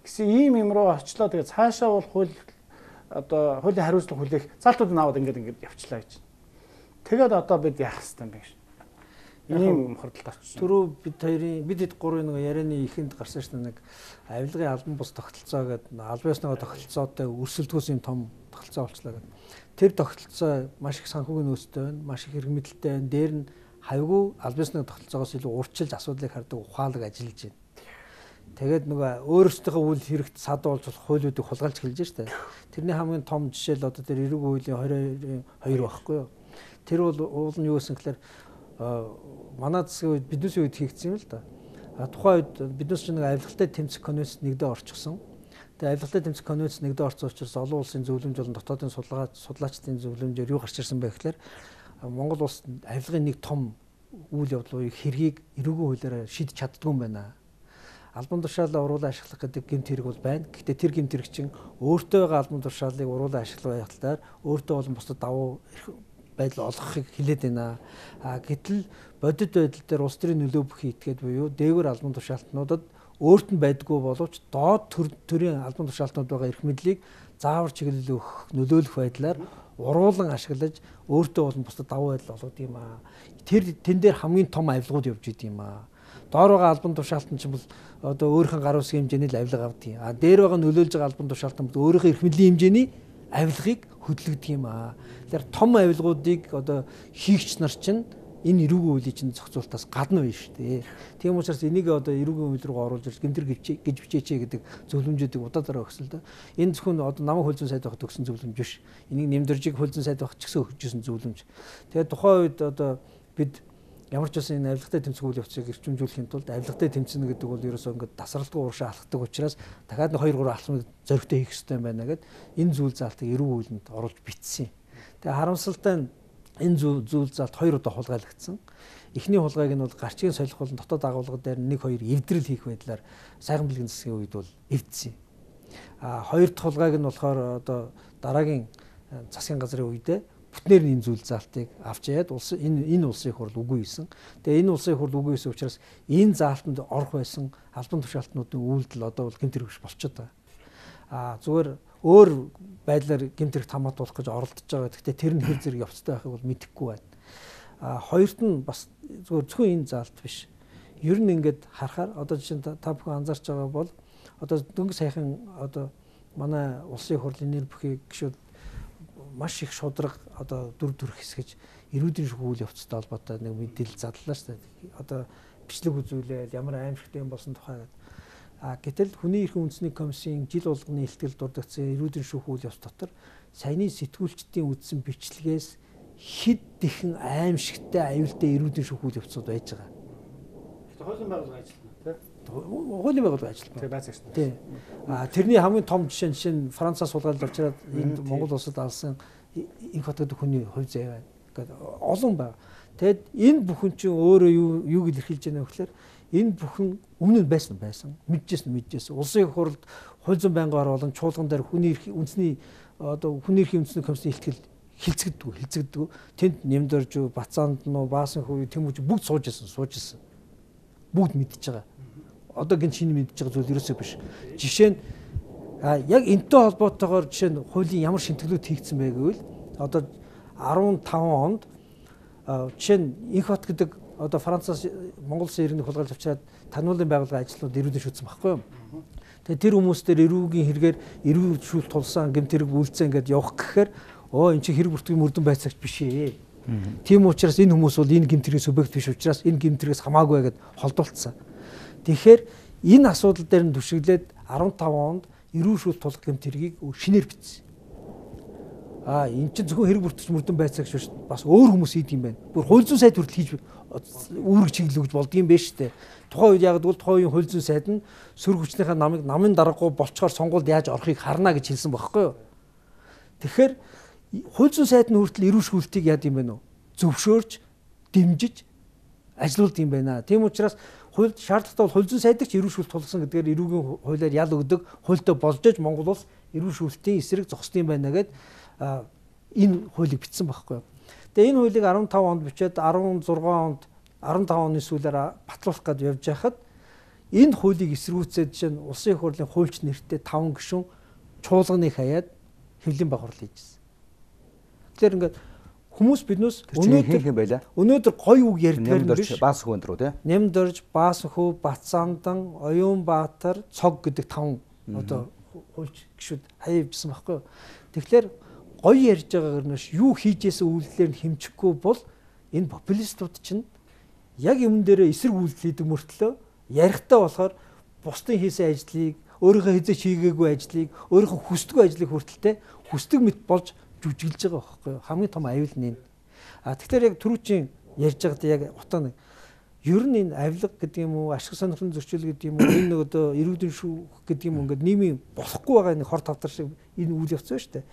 гэсэн ийм руу орчлоо. Тэгээд цаашаа бол хууль одоо хуулийн хариуцлага хүлээх залтууд нь аваад ингээд явчлаа гэж. Тэгээд одоо бид яах ёстой юм бэ гэж. энэ мохордолд очсон. Түрүү бид гурвын нэг ярианы ихэнд гарсан шүү дээ. Нэг авилгын албан бус тогтолцоо гэдэг албан ёсны тогтолцоотой өрсөлдөхөөс юм том тогтолцоо болчлаа гэдэг. Тэр тогтолцоо маш их санхүүгийн нөөцтэй байна, маш их эрх мэдэлтэй байна. Дээр нь хавьгүй албан ёсны тогтолцоогоос илүү урьдчилж асуудлыг хардаг ухаалаг ажиллаж байна. Тэгээд нөгөө өөрсдийнхөө үйл хэрэгт сад болж болох хуулиудыг хулгайлж хэлж штэ. Тэрний хамгийн том жишээ л одоо тэр эрэг хуулийн 22 байхгүй юу? Тэр бол уул нь юу гэсэн гэхээр манай засгийн үед биднээс үед хийгдсэн юм л да. Тухайн үед биднээс ч нэг авилгалтай тэмцэх конвенц нэгдээ орчихсон. Тэгээ авилгалтай тэмцэх конвенц нэгдээ орсон учраас олон улсын зөвлөмж болон дотоодын судлаачдын зөвлөмжөөр юу гарч ирсэн бэ гэхээр Монгол улс авилгын нэг том үйл явдлын хэргийг эрүүгийн хуулиараа шийдэж чаддгүй юм байна. Албан тушаалаа уруулан ашиглах гэдэг гэмт хэрэг бол байна. Гэхдээ тэр гэмт хэрэг чинь өөртөө байгаа албан тушаалыг уруулан ашиглах байдлаар өөртөө болон бусдад давуу байдал олгохыг хэлээд байна. Гэтэл бодит байдал дээр улс төрийн нөлөө бүхий итгээд буюу дээгүүр албан тушаалтнуудад өөрт нь байдгүй боловч доод төрийн албан тушаалтнууд байгаа эрх мэдлийг заавар чиглэл өгөх нөлөөлөх байдлаар уруулан ашиглаж өөртөө болон бусдад давуу байдал олгодог юм аа. Тэн дээр хамгийн том авилгууд явж идэв юм аа. Доор байгаа албан тушаалтан ч бол одоо өөрийнх нь гар үсгийн хэмжээний авилга авдаг. Дээр байгаа нөлөөлж байгаа албан тушаалтан бол өөрийнхөө эрх мэдлийн хэмжээний авилгыг хөдөлгдөг юм аа. Тэгэхээр том авилгуудыг одоо хийгч нар чинь энэ эрүүгийн хуулийн чинь зохицуултаас гадна байна шүү дээ. Тийм учраас энийг одоо эрүүгийн хууль руу оруулж ирж гэмтэр гэж бичээч гэдэг зөвлөмжүүдийг удаадараа өгсөн л да. Энэ зөвхөн одоо намайг хууль зүйн сайд байхад өгсөн зөвлөмж биш. Энийг нэмдэржиг хууль зүйн сайд байхад ч гэсэн өгчсэн зөвлөмж. Тэгээд тухайн үед одоо бид ямар ч байсан энэ авилгатай тэмцэх үйл явцыг эрчимжүүлэхийн тулд авилгатай тэмцэнэ гэдэг бол ерөөсөө ингээд тасралтгүй уршаа алхдаг учраас дахиад нэг 2-3 алхмыг зөрөгтэй хийх хэрэгтэй байна гэд энэ зүйл заалтыг эрүүгийн хуулинд оруулж бичсэн. Тэгээ харамсалтай нь энэ зүйл заалт 2 удаа хулгайлагдсан. Эхний хулгайг нь бол гарчгийн солих болон дотоод агуулга дээр 1-2 эвдрэл хийх байдлаар сайхан бэлгийн засгийн үед бол эвдсэн. Хоёр дахь хулгайг нь болохоор одоо дараагийн засгийн газрын үедээ бүтнээр нь энэ зүйл заалтыг авч яад энэ улсын их хурл үгүй хийсэн. Тэгээ энэ улсын их хурл үгүй хийсэн учраас энэ заалтанд орох байсан албан тушаалтнуудын үйлдэл одоо бол гэмт хэрэг болчиход байгаа. Зүгээр өөр байдлаар гэмт хэрэгт хамаатуулах гэж оролдож байгаа. Гэхдээ тэр нь хэр зэрэг явцтай байхыг бол мэдэхгүй байна. Хоёрт нь бас зөвхөн энэ заалт биш. Ер нь ингээд харахаар одоо жишээ нь та бүхэн анзаарч байгаа бол одоо дөнгөж саяхан одоо манай улсын их хурлын нэр бүхий гишүүд маш их шудраг одоо дүр хэсгэж эрүүдийн үйл явцтай холбоотой нэг мэдээлэл задлаа шүү дээ. Одоо бичлэг үзүүлэл ямар аимшигтай юм болсон тухай гэдэг. Гэтэл хүний эрхийн үндэсний комиссийн жил болгоны илтгэл дурдгдсан эрүүдийн үйл явц дотор саяны сэтгүүлчдийн үзсэн бичлэгээс хэд ихэнх аимшигтай аюултай эрүүдийн үйл явцуд байж байгаа. Гэхдээ хуулийн байгууллага ажиллана тийм. Хуулийн байгууллага ажиллана. Тийм байцаагч. Тийм. Тэрний хамгийн том жишээ нь Францаас суулгаад очираад энд Монгол улсад алсан их хот гэдэг хүний хувь заяа байна. Ингээд олон байна. Тэгэд энэ бүхэн чинь өөрөө юуг илэрхийлж байна вэ гэхээр энэ бүхэн өмнө нь байсан. Мэдчихсэн. Улсын их хурлд хууль зүйн байнгын болон чуулган дээр хүний эрхийн үндэсний одоо хүний эрхийн үндэсний комиссийн илтгэл хилцэгддэг. Тэнд Нэмдэрж, Бацаанд нь Баасан хүү Тэмүүж бүгд сууж исэн. Бүгд мэдчихэж байгаа. Одоо гин шинэ мэдчихэж байгаа зүйл ерөөсөө биш. Жишээ нь яг энэтэй холбоотойгоор жишээ нь хуулийн ямар шинтгэлүүд хийгдсэн бэ гэвэл одоо 15 онд жишээ нь Инх хот гэдэг одоо Францаас Монгол улсын иргэнийг хулгайлж авчираад таниулын байгууллагын ажлууд эрүүдэн шүүцсэн байхгүй юу? Тэгээ тэр хүмүүс дээр эрүүгийн хэрэгээр эрүү шүүл тулсан гэмт хэрэг үйлцэн гэдээ явах гэхээр эн чинь хэрэг бүртгэн мөрдөн байцаагч биш ээ. Тийм учраас энэ хүмүүс бол энэ гэмт хэргийн субъект биш учраас энэ гэмт хэргээс хамаагүй гэдээ холдуулсан. Тэгэхээр энэ асуудал дээр нь түшиглээд 15 онд эрүү шүүл тулах гэмт хэргийг шинээр бичсэн. Энэ чинь зөвхөн хэрэг бүртгэж мөрдөн байцаагч биш бас өөр хүмүүс хийд юм байна. Бүр хууль зүйн сайд хүртэл хийж үүрэг чиглүүлж болдго юм байна шүү дээ. Тухайн үед яг бол тухайн үеийн хууль зүйн сайд нь сөрөг хүчнийхээ намын дараагүй болчоор сонгуульд яаж орохыг харна гэж хэлсэн байхгүй юу? Тэгэхээр хууль зүйн сайд нь хүртэл эрүү шүүлтийг яад юм бэ нөө? Зөвшөөрч, дэмжиж ажилуулд юм байна. Тийм учраас хууль шаардлагатай бол хууль зүйн сайдыг ч эрүү шүүлт тулгасан гэдгээр эрүүгийн хуулиар ял өгдөг, хуультай болж иж Монгол улс эрүү шүүлтийн эсрэг зогсдсон юм байна гэд энэ хуулийг бичсэн байхгүй юу. Тэгээ энэ хуулийг 15 онд бичээд 16 онд 15 оны сүүлээр батлуулах гэж явж байхад энэ хуулийг эсэргүүцээд жишээ нь улсын их хурлын хуульч нэртэй 5 гишүүн чуулганыг хаяад хэвлэлийн баг хурал хийжсэн. Тэгэхээр ингээд Хүмүүс биднээс өнөөдөр гоё үг ярьдгаар биш. Баас хөөнд рүү тий. Нэмдэрж, баас хөө, Бацаамдан, Оюунбаатар, Цог гэдэг 5 одоо хуульч гişүүд хаяавжсан байхгүй юу. Тэгэхээр гоё ярьж байгаагаар нь юу хийжээс үйлдэлээр нь хэмжихгүй бол энэ популистууд чинь яг юм дээрээ эсрэг үйлдэл хийдэг мөртлөө ярихтаа болохоор бусдын хийсэн ажлыг, өөрийнхөө хийж хийгээгүй ажлыг, өөрийнхөө хүсдэггүй ажлыг хүртэлтэй хүсдэг мэт болж жүжиглж байгаа байхгүй юу. Хамгийн том аюул нь энэ. Тэгэхээр яг түрүүчийн ярьж байгаад яг утаа нэг ер нь энэ авилга гэдэг юм уу, ашиг сонирхлын зөрчил гэдэг юм уу, энэ нэг одоо ирүүдэн шүүх гэдэг юм ингээд нийгмийн болохгүй байгаа нэг хор тавдар шиг энэ үйл явц байна шүү дээ.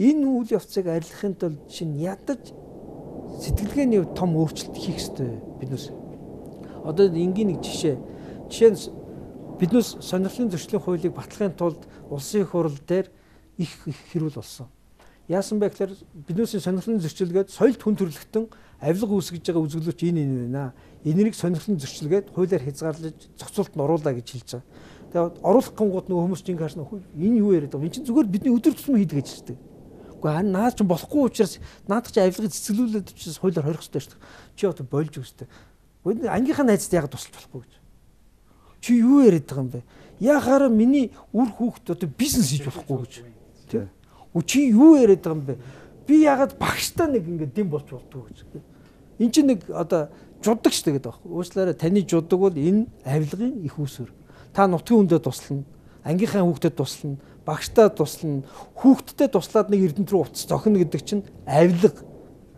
Энэ үйл явцыг арилгахын тулд чинь ядаж сэтгэлгээний том өөрчлөлт хийх хэрэгтэй биднээс. Одоо энгийн нэг жишээ нь биднээс сонирхлын зөрчлийн хуулийг батлахын тулд улсын их хурал дээр их хэрүүл болсон. Яасан бэ гэхээр биднээс сонирхлын зөрчилгээд соёлд хүн төрлөختөн авилга үүсгэж байгаа үзэгдлүүч энэ байна. Энийг сонирхлын зөрчилгээд хуулиар хязгаарлаж зохицуулт нь оруулаа гэж хэлж байгаа. Тэгээд оруулах гингууд нөгөө хүмүүс чинь харна энэ юу яриад байгаа. Энд чинь зүгээр бидний өдөр тутмын хийдэг ажил шүү дээ. Гэхдээ наад чинь болохгүй учраас наадах чинь авилгыг цэцгэлүүлээд учраас хуулиар хорих хэрэгтэй шүү дээ. Чи одоо болж өгстэй. Гэхдээ ангийнхаа найзад яагаад тусалж болохгүй гэж. Чи юу яриад байгаа юм бэ? Яхаараа миний үр хүүхэд одоо бизнес хийж болохгүй гэж. Тэ? Чи юу яриад байгаа юм бэ? Би яагаад багштай нэг ингэ дэм болж болдгоо гэж. Энд чинь нэг одоо жудаг штэ гэдэг байхгүй. Уучлаарай таны жудаг бол энэ авилгын их усүр. Та нутгийн хүндэд туслана, ангийнхаа хүүхдэд туслана, багштай туслана, хүүхдтэй туслаад нэг эрдэнэт рүү утас зохино гэдэг чинь авилга.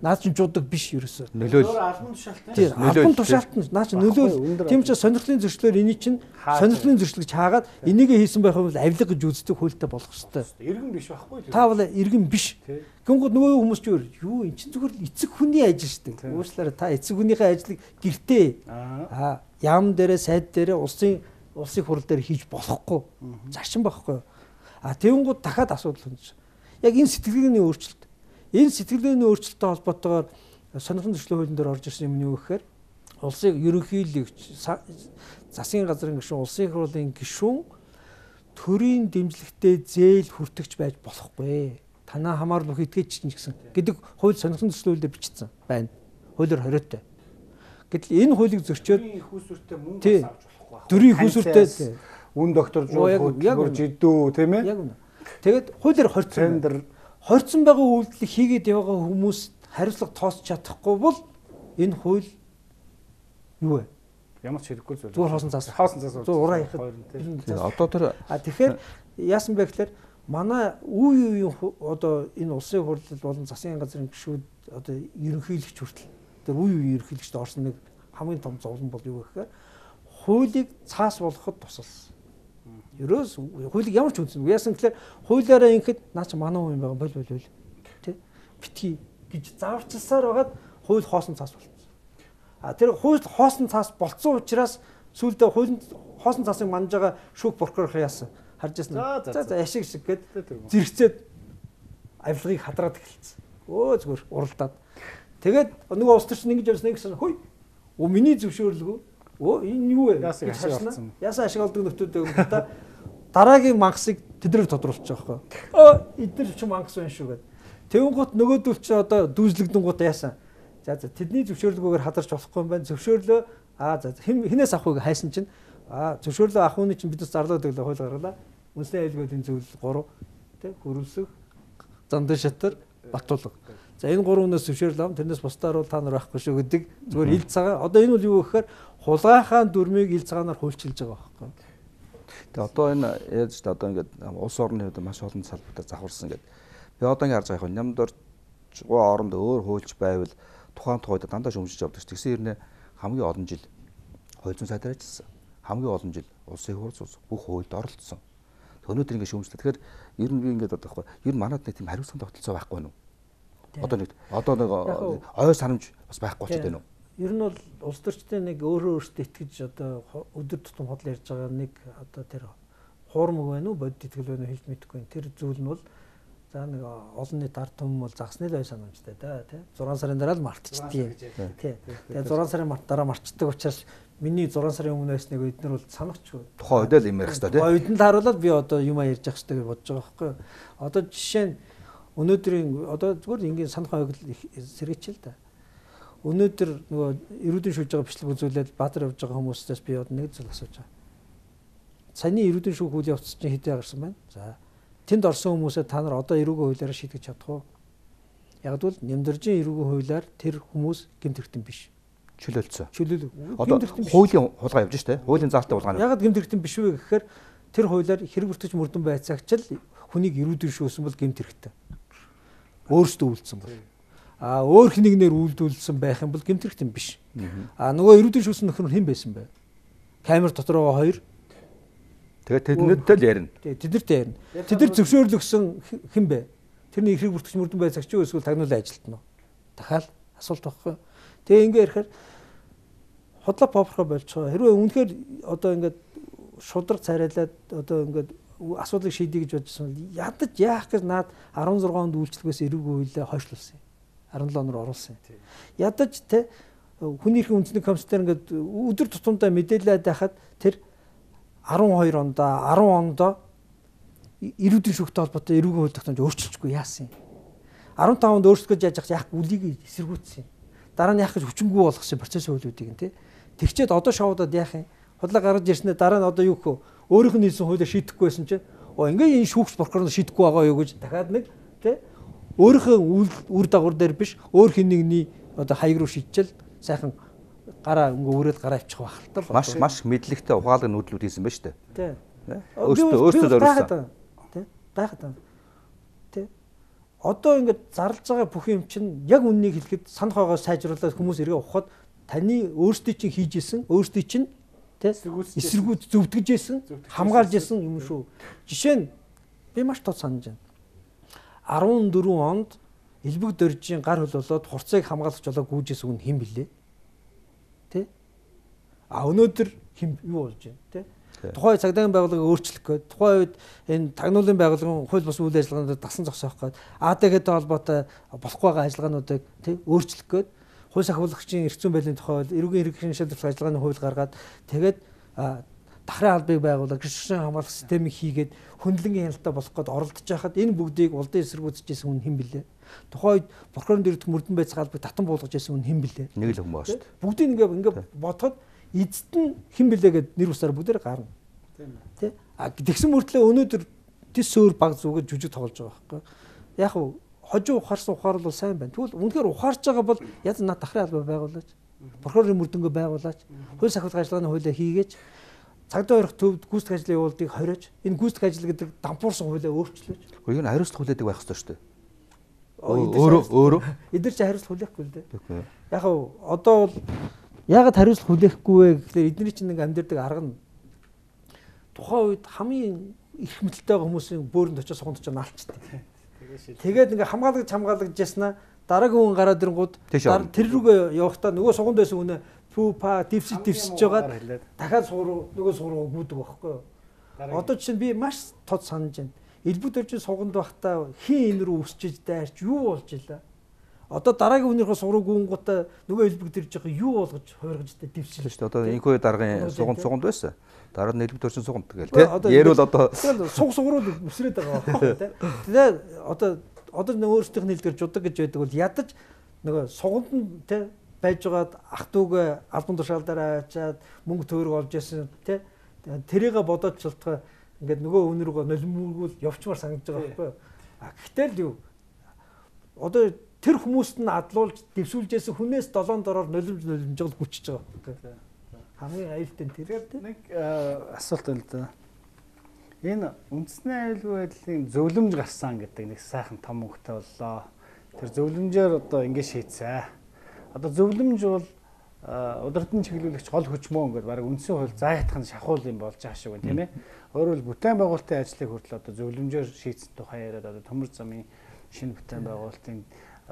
Наад чинь жудаг биш ерөөсөө. Нөлөөл албан тушаалт. Тийм, албан тушаалт нь наад чинь нөлөөл. Тийм ч сонирхлын зөрчлөөр эний чинь сонирхлын зөрчлөг чаагаад энийгээ хийсэн байх юм бол авилга гэж үздэг хуультай болох хэвээр. Иргэн биш байхгүй. Та бол иргэн биш. Гингууд нөгөө хүмүүс ч юу эн чинь зүгээр эцэг хүний ажил шүү дээ. Уучлаарай та эцэг хүнийхээ ажлыг гэртээ яам дээрээ сайд дээрээ улсын хурал дээр хийж болохгүй. Зарчим байхгүй. Тэнгууд дахиад асуудал हुन्छ. Яг энэ сэтгэлгээний өөрчлөлт. Энэ сэтгэлгээний өөрчлөлттэй холбоотойгоор сонирхлын зөрчлийн хуулийн дээр орж ирсэн юм нь юу гэхээр улсын ерөнхийлөгч, засгийн газрын гишүүн, улсын их хурлын гишүүн төрийн дэмжлэгтэй зээл хүртэгч байж болохгүй. Танаа хамаар бүх итгэж чинь гэсэн гэдэг хууль сонирхлын зөрчлийн хуулиар бичсэн байна. Хуулиар хориотой. Гэтэл энэ хуулийг зөрчөөд их усүртэй мөнгө авч болохгүй. Дөрийн их усүртэй үн доктор жуулгууд жидүү тийм ээ. Яг үнэ. Тэгээд хуулиар хорцсон байгаа үйлдэлийг хийгээд яваа хүмүүс хариуцлага тоосч чадахгүй бол энэ хууль юу вэ? Ямар ч хэрэггүй зүйл. Зүгээр хоосон цаас. Зүгээр ураа яхад. Одоо тэр тэгэхээр яасан бэ гэхээр манай үе одоо энэ улсын хурлд болон засгийн газрын гишүүд одоо ерөнхийлөгч хүртэл тэр үе ерөнхийлөгчд орсон нэг хамгийн том зовлон бол юу гэхээр хуулийг цаас болгоход тусалсан. Ерөөс хуулийг ямар ч үнсэн. Яасан гэхээр хуулиараа ингэхэд наа чи манай хүн байгаа бол тий битгий гэж зааварчилсаар байгаад хууль хоосон цаас болчихсон. Тэр хууль хоосон цаас болцсон учраас сүүлдээ хоосон цаасыг манж байгаа шүүх прокурор яасан харж ясна. За яшиг шиг гээд зэрэгцээд авилгыг хадраад эхэлсэн. Зүгээр уралдаад. Тэгээд нөгөө улс төрчин ингэж явсан гэсэн хөөе. Миний зөвшөөрлөгөө энэ юу вэ? Яасан ашиг олдог нөтүүд юм та дараагийн мангасыг тэдрээр тодруулчих жоохгүй. Эдгээр ч мангас байна шүү гэд. Тэнгуут нөгөөдөл чи одоо дүүжлэгдэнгууд яасан. За тэдний зөвшөөрлөгөөр хадарч болохгүй юм байна. Зөвшөөрлөө хинээс авах үг хайсан чинь зөвшөөрлөө авах үний чинь бидээс зарлаад өглөө хууль гаргалаа. Үндэсний аюулгуудын зөвлөл 3 тий хөрвөлсөх зандан шатар батуулга. За энэ 3 үнээс зөвшөөрөл ам тэрнээс бусдаар бол та нар байхгүй шүү гэдэг зүгээр ил цагаа. Одоо энэ бол юу гэхээр хулгайхаа дүрмийг ил цагаанаар хуульчилж байгаа байхгүй. Тэгээ одоо энэ яаж ч одоо ингээд улс орны хувьд маш олон салбартаар завхарсан гэдэг. Би одоо ингээд харж байгаа юм нямдорчгүй оронд өөр хуульч байвал тухайн тухайд дандаа шөмжиж явдаг. Тэгсэн хэрнээ хамгийн олон жил хууль зүйн сайдаар ажилласан. Хамгийн олон жил улсын хурлц бүх хуульд оролцсон. Өнөөдөр ингээд шөмжлээ. Тэгэхээр ер нь би ингээд бодохгүй. Ер нь манад нэг тийм хариуцсан тогтолцоо байхгүй юу? Одоо нэг ой санамж бас байхгүй болчиход байна уу? Ер нь бол улс төрчтэй нэг өөртөө итгэж одоо өдөр тутам худал ярьж байгаа нэг одоо тэр хуурмаг байна уу бодит итгэл байна уу хэлж мэдэхгүй. Тэр зүйл нь бол за нэг олон нийт ард түмэн бол загсны л ой санамжтай да тий 6 сарын дараа л мартчихдیں۔ Тий. Тэгээ 6 сарын дараа марчдаг учраас миний 6 сарын өмнө байсныг эднэр бол санахчгүй. Тухайн үед л юм ярих хэрэгтэй тий. Ойд нь тааруулаад би одоо юм ярьж явах хэрэгтэй гэж бодож байгаа байхгүй юу. Одоо жишээ нь Өнөөдрийн одоо зүгээр ингийн санах ойгл сэргийч л да. Өнөөдөр нөгөө эрүүдэн шүүж байгаа бичлэг үзүүлээд Баатар явж байгаа хүмүүсээс би одоо нэг зүйл асууж байгаа. Саяны эрүүдэн шүүх үйл явц чинь хэдий гарсан байна? За. Тэнд орсон хүмүүсээ та нар одоо эрүүгийн хуулиараа шийдэж чадах уу? Ягдвал нэмдэржийн эрүүгийн хуулиар тэр хүмүүс гэмт хэрэгтэн биш. Чөлөөлцөө. Одоо хуулийн хулгай явж штэ. Хуулийн заалттай булгаана. Ягаад гэмт хэрэгтэн биш вэ гэхээр тэр хуулиар хэрэг бүртгэж мөрдөн байцаагч л хүнийг эрүүдэн шүүсэн бол гэмт хэрэгтэй. Өөрсдөө үйлдсэн бол. Өөр хинэгнэр үйлдүүлсэн байх юм бол гэмт хэрэгтэн биш. Нөгөө эрүүдэн шүүсэн нөхөр хэн байсан бэ? Камер дотороо хоёр. Тэгээд тэднэртэй л ярина. Тэднэртэй ярина. Тэднэр зөвшөөрлөгсөн хэн бэ? Тэрний хэрэг бүртгэж мөрдөн байцаагч юу эсвэл тагнуулын ажилтан уу? Дахиад асуулт байхгүй. Тэгээ ингээ ярихаар худлаа попрохо болчихоо. Хэрвээ үнэхээр одоо ингээд шудраг царайлаад одоо ингээд асуудлыг шийдэе гэж бодсон бол ядаж яах гэж наад 16 онд үйлчлэгээс эрүүгийн хуулиа хойшлуулсан юм. 17 оноор оруулсан юм. Ядаж те хүний эрхийн үндэсний комиссар ингээд өдөр тутамдаа мэдээлэлээд байхад тэр 12 ондоо 10 ондоо эрүүдэн шүүхтэй холбоотой эрүүгийн хууль тогтоомж өөрчилчихгүй яасан юм. 15 онд өөрчлөх гэж яаж яах үлийг эсэргүүцсэн юм. Дараа нь яах гэж хүчингү болгосон процессын хуулиудыг нь тий. Тэгчээд одоо шавуудад яах юм? Худлаа гаргаж ирснээр дараа нь одоо юу гэх вэ? Өөрийнх нь хэлсэн хуулиар шийдэхгүй байсан чинь ингээ энэ шүүгч прокурор шийдэхгүй байгаа юу гэж дахиад нэг тий өөрийнхөө үр дагавар дээр биш өөр хин нэгний одоо хаяг руу шийдчихэл сайхан гараа ингээ өрөөд гараа авчих байх л та. Маш мэдлэгтэй ухаалаг нүүдлүүд хийсэн байна шүү Тий. дээ. Өөртөө зориулсан. Тий. Тайхад. Тий. Одоо ингээд зарлж байгаа бүх юм чинь яг үннийг хэлэхэд санах байгаас сайжруулаад хүмүүс эргээ ухахад таны өөрсдөө чинь хийж исэн, өөрсдөө чинь эсэргүүд зөвдгөж исэн, хамгаалж исэн юм шүү. Жишээ нь би маш тод санаж байна. 14 онд элбэг дөржийн гар хөл болоод хурцыг хамгаалагч болоо гүйжээс үн хэн блэ? Тэ? Өнөөдөр хэн юу болж байна? Тэ? Тухайн цагдаагийн байгууллагыг өөрчлөх гээд тухайн үед энэ тагнуулын байгууллагын хууль бус үйл ажиллагаанд дасан зогсоох гээд АДГ-тэй холбоотой болохгүй байгаа ажиллагаануудыг тий өөрчлөх гээд хууль сахиулагчийн эрх зүйн байдлын тухай эрүүгийн хэрэг шийдвэрлэх ажиллагааны хууль гаргаад тэгээд дахрын албыг байгуулаад гэрчилсэн хамгаалах системийг хийгээд хөндлөнгийн хяналтаа болох гээд оролдож байхад энэ бүгдийг улдын эсэргүүцэжсэн хүн хэн блэ? Тухайн үед прокурорын дэргэдэх мөрдөн байцаах албыг татан буулгаж байсан хүн хэн блэ? Нэг л хүн баа шүү дээ. Бүгдийг ингээ бодоход эзэд нь хэн блэ гэд нэр усаар бүгдээр гарна. Тэ? Тэгсэн мөртлөө өнөөдөр тис өөр баг зүгээд жүжиг тоглож байгаа байхгүй. Яг уу хожуу ухаарсан ухаарлал бол сайн байна. Тэгвэл үнэхээр ухаарч байгаа бол яаж над дахрын албаа байгуулаач. Прокурорын мөрдөнгөө байгуулаач. Хууль сахиулах ажиллагааны хуулиа хийгээч. Цагдаа өрх төвд гүйцэтгэх ажлын явуулдыг хориож энэ гүйцэтгэх ажил гэдэг дампуурсан хуулиа өөрчлөөч. Гэхдээ энэ хариуцлах хуулиадаг байх ёстой шүү дээ. Өөрөө эдгээр чи хариуцлах хүлээхгүй л дээ. Яг уу одоо бол яагаад хариуцлах хүлээхгүй вэ гэхээр эдний чинь нэг амьдэрдэг арга нь тухайн үед хамгийн их мэдлэлтэй байгаа хүмүүсийн бөөрөнд очиж суханд очиж наалчдаг. Тэгээд ингээ хамгаалж яснаа дараагийн хүн гараад ирэнгууд тэр рүүгээ явахдаа нөгөө суганд байсан хүнээ пүү па дивсэж жагаад дахиад нөгөө сургуу гүйдэг байхгүй юу. Одоо чинь би маш тод санаж байна. Элбэг дөржин суганд байхдаа хин энэ рүү өсчиж дайрч юу болж илаа. Одоо дараагийн хүнийхээ сургуу гүнгуудаа нөгөө элбэг дэрж байгаа юу болгож хуургаж дивсэлээ шүү дээ. Одоо инхүү дараагийн суганд байсан. Дараа нь элбэг дөржин суганд гээл тий. Ярил одоо сугрууд өсрээд байгаа байхгүй тий. Тэгээд одоо нөгөө өөрсдийнх нь хэлдгэр жудаг гэж байдаг бол ядаж нөгөө суганд нь тий байж байгаад ах トゥ угээ албан тушаалдаараа ачаад мөнгө төгрөг олж ясан тий. Тэрийг бодоод шалтгаан ингээд нөгөө өнөр рүү нулимгүүл явчмаар санагдаж байгаа байхгүй юу. Гэхдээ л юу одоо тэр хүмүүст нь адлуулж дэвсүүлжсэн хүнээс 7 дороор нулимжгол хүчиж байгаа. Хамгийн аюултай нь тэр нэг асуулт байна л да. Энэ үндэсний аюулгүй байдлын зөвлөмж гарсан гэдэг нэг сайхан том үгтэй боллоо. Тэр зөвлөмжөөр одоо ингэ шийдсэн. Одоо зөвлөмж бол удирдсан чиглүүлэгч гол хүчмөө ингээд баг үндсэн хууль заайтхан шахуул юм болж байгаа шиг байна тийм ээ. Өөрөөр хэлбэл бүтээн байгуулалтын ажлыг хүртэл одоо зөвлөмжөөр шийдсэн тухай яриад одоо төмөр замын шинэ бүтээн байгуулалтын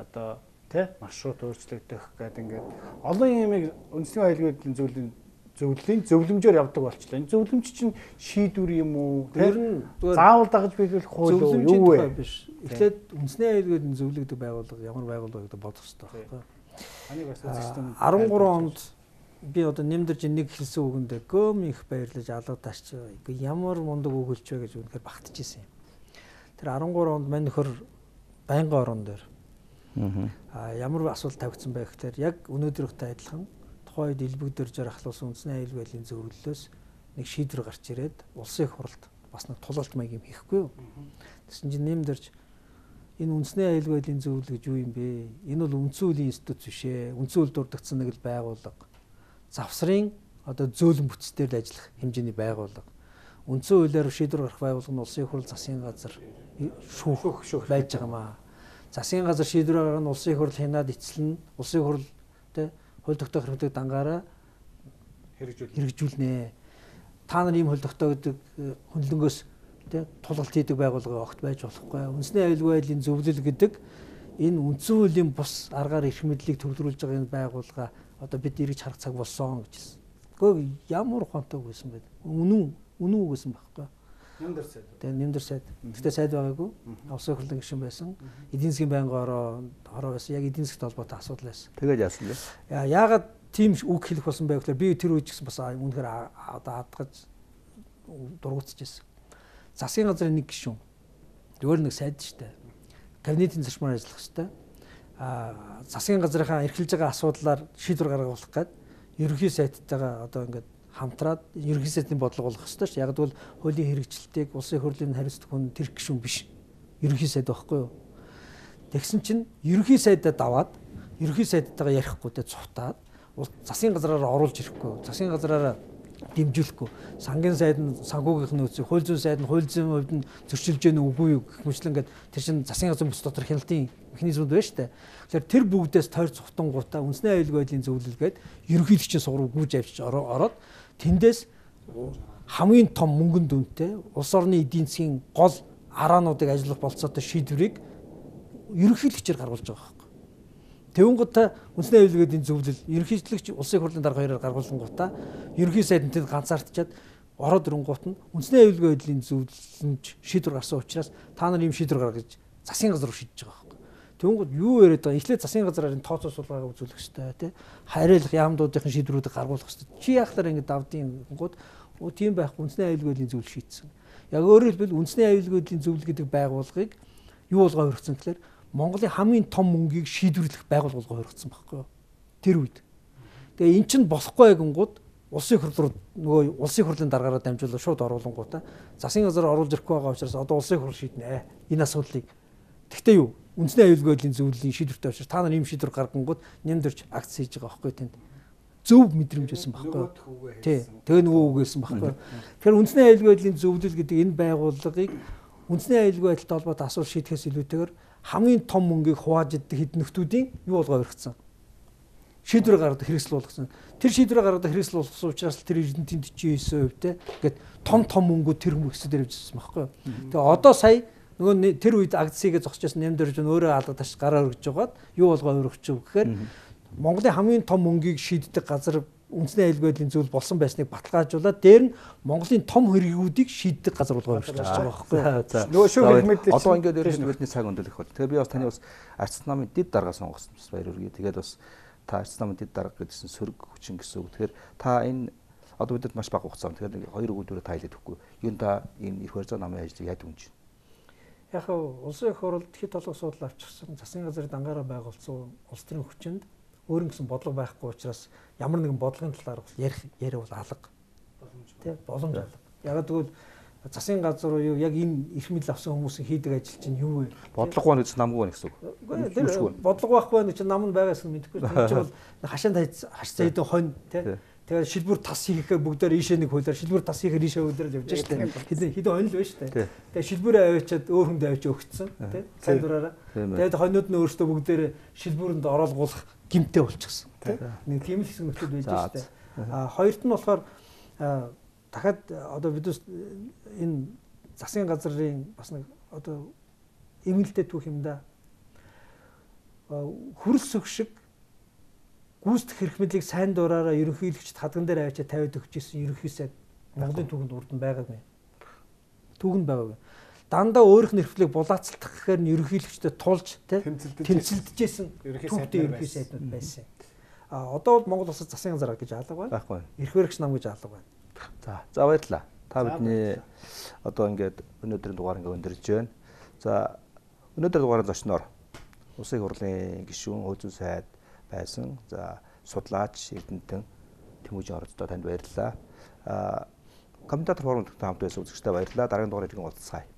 одоо тий маршрут өөрчлөгдөх гэдэг ингээд олон юмыг үндэсний аюулгүй байдлын зөвлөмжөөр явдаг болчихлоо. Энэ зөвлөмж чинь шийдвэр юм уу? Тэр заавал дагаж биелүүлэх хууль юу вэ? Биш. Эхлээд үндэсний аюулгүй байдлын зөвлөгдөг байгууллага ямар байгууллага гэдэг бодох хэрэгтэй байна. 13 онд би одоо нэмдэрж нэг хэлсэн үгэндээ гөөм их баярлаж алга таарч ямар мундаг үг хэлж вэ гэж үнэхээр багтчихсэн юм. Тэр 13 онд мань нөхөр байнгын орон дээр ямар асуудал тавигдсан байх гэхээр яг өнөөдрийнхтэй адилхан тухайн үед элбэг дээр ахлуулсан үндэсний аюулгүй байдлын зөвлөлөөс нэг шийдвэр гарч ирээд улсын их хурлд бас нэг тулалт маяг юм хийхгүй юу. Тэгсэн чинь нэмдэрч энэ үндэсний аюулгүй байдлын зөвлөл гэж юу юм бэ? Энэ бол үндсэн хуулийн институт биш ээ. Үндсэн хууль дурддагдсан нэг л байгууллага. Завсрын одоо зөөлөн бүтцээр л ажиллах хэмжээний байгууллага. Үндсэн хуулиар шийдвэр гаргах байгууллага нь улсын их хурл засгийн газар шүүх байж байгаа маа. Засгийн газар шийдвэр гаргах нь улсын их хурл хянаад эцэлнэ. Улсын их хурл тэ хууль тогтоох хэрэглэг дангаараа хэрэгжүүлнэ. Та нар ийм хууль тогтоо гэдэг хөндлөнгөөс тэ тулгалт хийдэг байгууллага огт байж болохгүй. Үндэсний аюулгүй байдлын зөвлөл гэдэг энэ үндсэн хуулийн бус аргаар эрх мэдлийг төвлөрүүлж байгаа энэ байгууллага одоо бид эргэж харах цаг болсон гэж хэлсэн. Гэхдээ ямар ухаантай байсан бэ? Үнэн үгсэн байхгүй. Нэмдэр сайд. Тэгээ нэмдэр сайд. Гэхдээ сайд байгаагүй. Улсын хурлын гишүүн байсан. Эдийн засгийн байнгын ороо байсан. Яг эдийн засгийн холбоотой асуудал байсан. Тэгээд яасан бэ? Яагаад тийм үг хэлэх болсон бэ гэхээр би тэр үед ч гэсэн бас үнэхээр одоо хадгаж дургуутчихсэн. Засгийн газрын нэг гишүүн. Зөвөр нэг сайд штэ. Кабинетийн зарчмаар ажиллах штэ. Засгийн газрынхаа эрхэлж байгаа асуудлаар шийдвэр гаргах гээд ерөнхий сайдтайгаа одоо ингээд хамтраад ерөнхий сайдын бодлого болох ёстой ш. Яг гэвэл хуулийн хэрэгжилтийг улсын хурлын хариуцлага хүн тэр гишүүн биш. Ерөнхий сайд байхгүй юу? Тэгсэн чинь ерөнхий сайдаа даваад ерөнхий сайдтайгаа ярихгүй тэ цухтаад засгийн газраараа оруулж ирэхгүй. Засгийн газраараа дэмжүүлэхгүй. Сангийн сайд нь санхүүгийнх нь үүсэх, хууль зүйн сайд нь хууль зүйн хувьд нь зөрчилж гэнэ үгүй юу гэх мэтлэн ингээд тэр чинь засгийн газрын бүс дотор хяналтын механизмуд байна шүү дээ. Тэгэхээр тэр бүгдээс тойр цухтангуудаа үндэсний аюулгүй байдлын зөвлөлгээд ерөнхийлөгчийн сугруу гүйж авчиж ороод тэндээс хамгийн том мөнгөн дүнтэй улс орны эдийн засгийн гол араануудыг ажиллах болцоотой шийдвэрийг ерөнхийлөгчөөр гаргуулж байгаа хэрэг. Тэвнгуудаа үндэсний аюулгүй байдлын зөвлөл ерөнхийлөгч улсын хурлын дарга хоёроор гаргуулсангуудаа ерөнхий сайд нь тэнд ганцаардчаад ороод ирэнгуут нь үндэсний аюулгүй байдлын зөвлөлөнд шийдвэр гарсан учраас та нар ийм шийдвэр гаргаж засгийн газар руу шийдэж байгаа хэрэг. Тэвнгууд юу яриад байгаа? Эхлээд засгийн газрын тооцоо суулгаагаа үзүүлэх хэрэгтэй тий. Хариалах яамдуудын шийдвэрүүдийг гаргуулах хэрэгтэй. Чи яахлаар ингэ давдын гингууд тийм байхгүй үндэсний аюулгүй байдлын зөвлөл шийдсэн. Яг өөрөөр хэлбэл үндэсний аюулгүй байдлын зөвлөл гэдэг байгууллагыг юу болгоо өргөцсөн гэхээр Монголын хамгийн том мөнгийг шийдвэрлэх байгууллага өргөцсөн байхгүй юу? Тэр үед. Тэгээ эн чинь болохгүй гингууд улсын хурл руу нөгөө улсын хурлын даргаараа дамжуулаад шууд оруулангуудаа засгийн газар оруулж ирэхгүй байгаа учраас одоо улсын хурл шийднэ. Энэ асуудлыг. Тэгтээ юу? Үндэсний аюулгүй байдлын зөвлөлийн шийдвэртэй учраас та нар ийм шийдвэр гаргангууд нэмдэрч акц хийж байгаа байхгүй тэнд. Зөв мэдрэмж байсан байхгүй. Тий. Тэгээ нөгөө үгээсэн байхгүй. Тэгэхээр үндэсний аюулгүй байдлын зөвлөл гэдэг энэ байгууллагыг үндэсний аюулгүй байдалтай холбоотой асуудал шийдэхээс илүүтэйгээр хамгийн том мөнгийг хувааж идэх хэднэхтүүдийн юу болгоо өргөцсөн. Шийдвэр гаргадаг хэрэгсэл болгосон. Тэр шийдвэр гаргадаг хэрэгсэл болгосон учраас тэр эрдэнтийн 49% те ингээд том мөнгүүд тэр хүмүүст дээр явжсэн байхгүй. Тэгээ одоо сая нөгөө тэр үед акцийг зогсчихсан нэмдэрж өөрөө алгадаж гараа өргөж байгаад юу болгоо өргөчих вэ гэхээр Монголын хамгийн том мөнгийг шийддэг газар үндэсний аюулгүй байдлын зөвлөл болсон байсныг баталгаажуулаад дээр нь Монголын том хэргүүдийг шийддэг газар болгоо өргөж байгаа байхгүй. Нөгөө шүүх хэлмэд одоо ингээд ерөнхийдөө цаг өндөрлөх бол. Тэгээ би бас таны бас арчс намын дид дарга сонгосон бас баяр хүргэе. Тэгээд бас та арчс намын дид дарга гэдсэн сөрөг хүчин гэсэн үг. Тэгэхээр та энэ одоо бидэд маш бага хугацаа. Тэгэхээр хоёр өгүүлбэрээр та хэлээд өгөхгүй. Юу та энэ 200 намын ажлыг яд үнж. Яг улсын их хурлд хэд толгой судал авчихсан засгийн газрын дангаараа байгуулсан улс төрийн хүчинд өөр нэгэн бодлого байхгүй учраас ямар нэгэн бодлогын талаар яриа бол алга. Тэ боломж алга. Яг тэгвэл засгийн газар уу яг энэ эрх мэдэл авсан хүмүүсийн хийдэг ажил чинь юу вэ? Бодлого байна гэж намгүй байна гэсэн үг. Бодлого байхгүй байна чинь нам нь байгаас нь мэдэхгүй. Тэр чинь бол хашаанд хашцаа хэдэн хонь тэ. Тэгээд шилбэр тас хийхээр бүгдээр ийшээ нэг хуулиар шилбэр тас хийхээр ийшээ хуулиар явж штэ. Хэдэн хонь л байна штэ. Тэгээд шилбэрээ аваачаад өөр хүнд аваачаа өгцсөн тэ. Сайдвараараа. Тэгээд хоньнууд нь өөрсдөө бүгдээр шилбүрэнд оруулах гимтэй болчихсон тий. Нэг тийм л хэсэг нөхцөл байж штэ. Хоёрт нь болохоор дахиад одоо бид энэ засгийн газрын бас нэг одоо эмгэлтэй түүх юм да. Хөрс өгшиг гүйцэтгэх хэрэг мэдлийг сайн дураараа ерөнхийлөгчд хадган дээр аваачаа тавиад өгчээсэн ерөнхий сайд Монголын түүхэнд урд нь байгаагүй. Түүхэнд байгаагүй. Дандаа өөрийнх нь эрхлийг булаацалдах гэхээр нь ерөнхийлөгчдөд тулж тэмцэлдэжсэн түүхтэй ерөнхий сайднууд байсан. Одоо бол Монгол улсад засгийн газар гэж алга байна. Байхгүй. Эрх баригч нам гэж алга байна. За баярлалаа. Та бидний одоо ингээд өнөөдрийн дугаар ингээд өндөрлж байна. За Өнөөдөр дугаараа зочноор Улсын хурлын гишүүн хууль зүйн сайд байсан. За судлаач Эрдэнэтэн Ц.Энхбат оролцоо танд баярлалаа. Комментатор форумд хамт байсан үзэгчдээ баярлалаа. Дараагийн дугаарыг уулзцгаая.